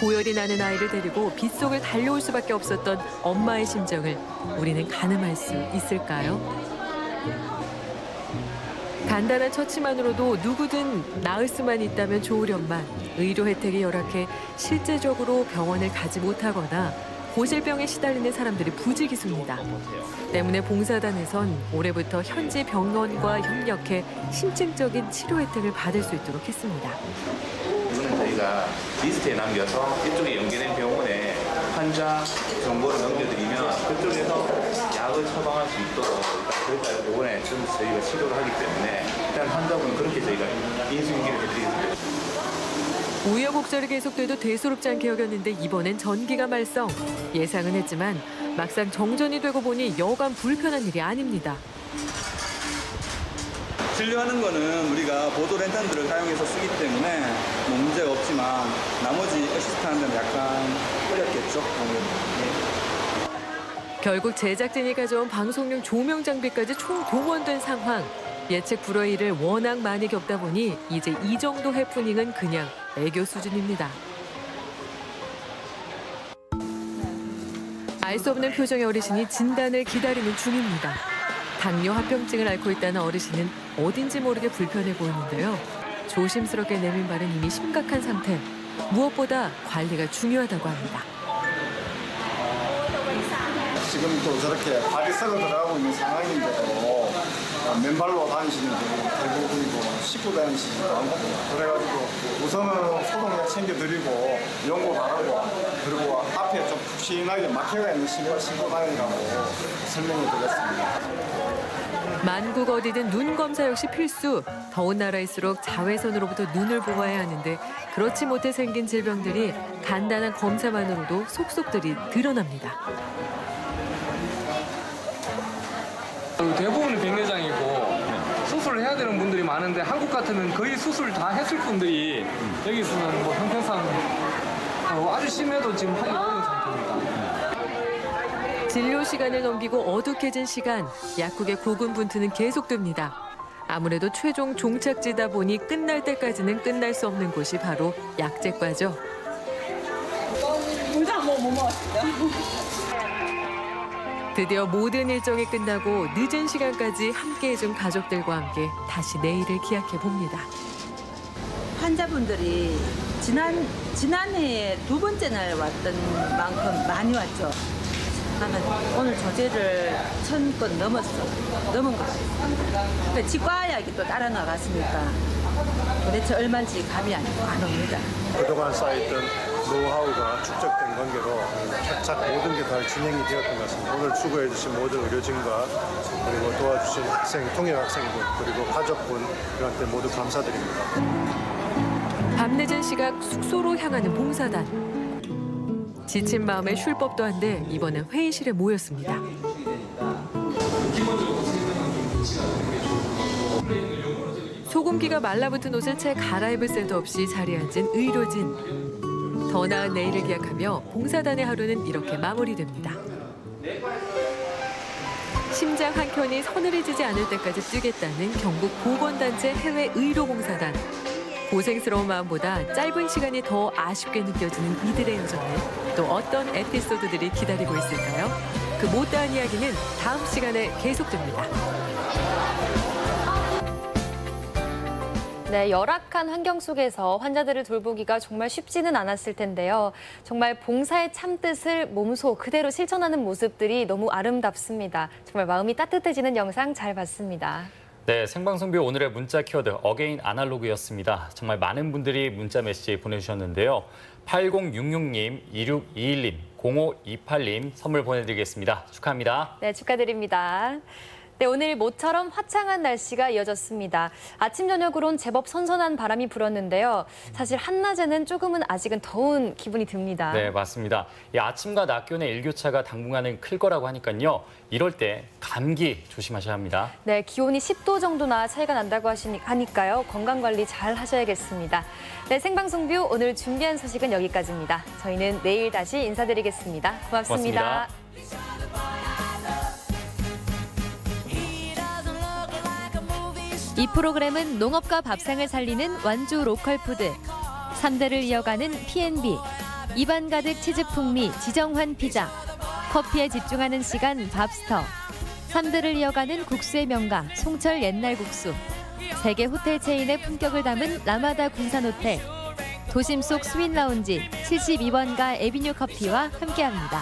고열이 나는 아이를 데리고 빗속을 달려올 수밖에 없었던 엄마의 심정을 우리는 가늠할 수 있을까요? 간단한 처치만으로도 누구든 나을 수만 있다면 좋으련만 의료 혜택이 열악해 실제적으로 병원을 가지 못하거나 고질병에 시달리는 사람들이 부지기수입니다. 때문에 봉사단에선 올해부터 현지 병원과 협력해 심층적인 치료 혜택을 받을 수 있도록 했습니다. 이거는 저희가 리스트에 남겨서 이쪽에 연계된 병원에 환자 정보를 넘겨드리면 그쪽에서 약을 처방할 수 있도록 저희가 이번에 좀 저희가 치료를 하기 때문에 일단 환자분은 그렇게 저희가 인수인계를 해드리겠습니다. 우여곡절이 계속돼도 대수롭지 않게 여겼는데 이번엔 전기가 말썽. 예상은 했지만 막상 정전이 되고 보니 여간 불편한 일이 아닙니다. 진료하는 거는 우리가 보조 랜턴들을 사용해서 쓰기 때문에 뭐 문제가 없지만 나머지 어시스트하는 데는 약간 어렵겠죠. 결국 제작진이 가져온 방송용 조명 장비까지 총 동원된 상황. 예측 불허의 일을 워낙 많이 겪다 보니 이제 이 정도 해프닝은 그냥 애교 수준입니다. 알 수 없는 표정의 어르신이 진단을 기다리는 중입니다. 당뇨 합병증을 앓고 있다는 어르신은 어딘지 모르게 불편해 보이는데요. 조심스럽게 내민 발은 이미 심각한 상태. 무엇보다 관리가 중요하다고 합니다. 지금 또 저렇게 발이 썩어 들어가고 있는 상황인데도 맨발로 다니시는 분이 대부분이고 씻고 다니시기도 하고 그래가지고 우선은 소독약 챙겨드리고 연고 바르고 그리고 앞에 좀 푹신하게 막혀가 있는 신발 신고 다니라고 설명을 드렸습니다. 만국 어디든 눈 검사 역시 필수. 더운 나라일수록 자외선으로부터 눈을 보호해야 하는데 그렇지 못해 생긴 질병들이 간단한 검사만으로도 속속들이 드러납니다. 대부분은 백내장이고 수술을 해야 되는 분들이 많은데 한국 같으면 거의 수술 다 했을 분들이 여기서는 뭐 형평상 아주 심해도 지금 하기 어려운 상태입니다. 진료 시간을 넘기고 어둑해진 시간, 약국의 고군분투는 계속됩니다. 아무래도 최종 종착지다 보니 끝날 때까지는 끝날 수 없는 곳이 바로 약제과죠. 물도 못 먹었어요. 드디어 모든 일정이 끝나고 늦은 시간까지 함께해준 가족들과 함께 다시 내일을 기약해 봅니다. 환자분들이 지난해에 두 번째 날 왔던 만큼 많이 왔죠. 나는 오늘 조제를 1000건 넘은 것 같아요. 치과약이 또 따라 나갔으니까 도대체 얼마인지 감이 안 옵니다. 그동안 쌓였던 노하우가 축적된 관계로 착착 모든 게 다 진행이 되었던 것 같습니다. 오늘 수고해 주신 모든 의료진과 그리고 도와주신 학생, 통역 학생들 그리고 가족분들한테 모두 감사드립니다. 밤늦은 시각 숙소로 향하는 봉사단. 지친 마음에 쉴 법도 한데 이번엔 회의실에 모였습니다. 소금기가 말라붙은 옷을 채 갈아입을 새도 없이 자리에 앉은 의료진. 더 나은 내일을 기약하며 봉사단의 하루는 이렇게 마무리됩니다. 심장 한 켠이 서늘해지지 않을 때까지 뛰겠다는 경북 보건단체 해외 의료봉사단. 고생스러운 마음보다 짧은 시간이 더 아쉽게 느껴지는 이들의 여정에 또 어떤 에피소드들이 기다리고 있을까요? 그 못다한 이야기는 다음 시간에 계속됩니다. 네, 열악한 환경 속에서 환자들을 돌보기가 정말 쉽지는 않았을 텐데요. 정말 봉사의 참뜻을 몸소 그대로 실천하는 모습들이 너무 아름답습니다. 정말 마음이 따뜻해지는 영상 잘 봤습니다. 네, 생방송비 오늘의 문자 키워드 어게인 아날로그였습니다. 정말 많은 분들이 문자 메시지 보내주셨는데요. 8066님, 2621님, 0528님 선물 보내드리겠습니다. 축하합니다. 네, 축하드립니다. 네, 오늘 모처럼 화창한 날씨가 이어졌습니다. 아침 저녁으론 제법 선선한 바람이 불었는데요. 사실 한낮에는 조금은 아직은 더운 기분이 듭니다. 네, 맞습니다. 이 아침과 낮 기온의 일교차가 당분간은 클 거라고 하니까요. 이럴 때 감기 조심하셔야 합니다. 네, 기온이 10도 정도나 차이가 난다고 하니까요. 건강관리 잘 하셔야겠습니다. 네, 생방송뷰 오늘 준비한 소식은 여기까지입니다. 저희는 내일 다시 인사드리겠습니다. 고맙습니다. 이 프로그램은 농업과 밥상을 살리는 완주 로컬푸드, 3대를 이어가는 P&B, 입안 가득 치즈 풍미 지정환 피자, 커피에 집중하는 시간 밥스터, 3대를 이어가는 국수의 명가 송철 옛날 국수, 세계 호텔 체인의 품격을 담은 라마다 군산호텔, 도심 속 스윗 라운지 72번가 에비뉴 커피와 함께합니다.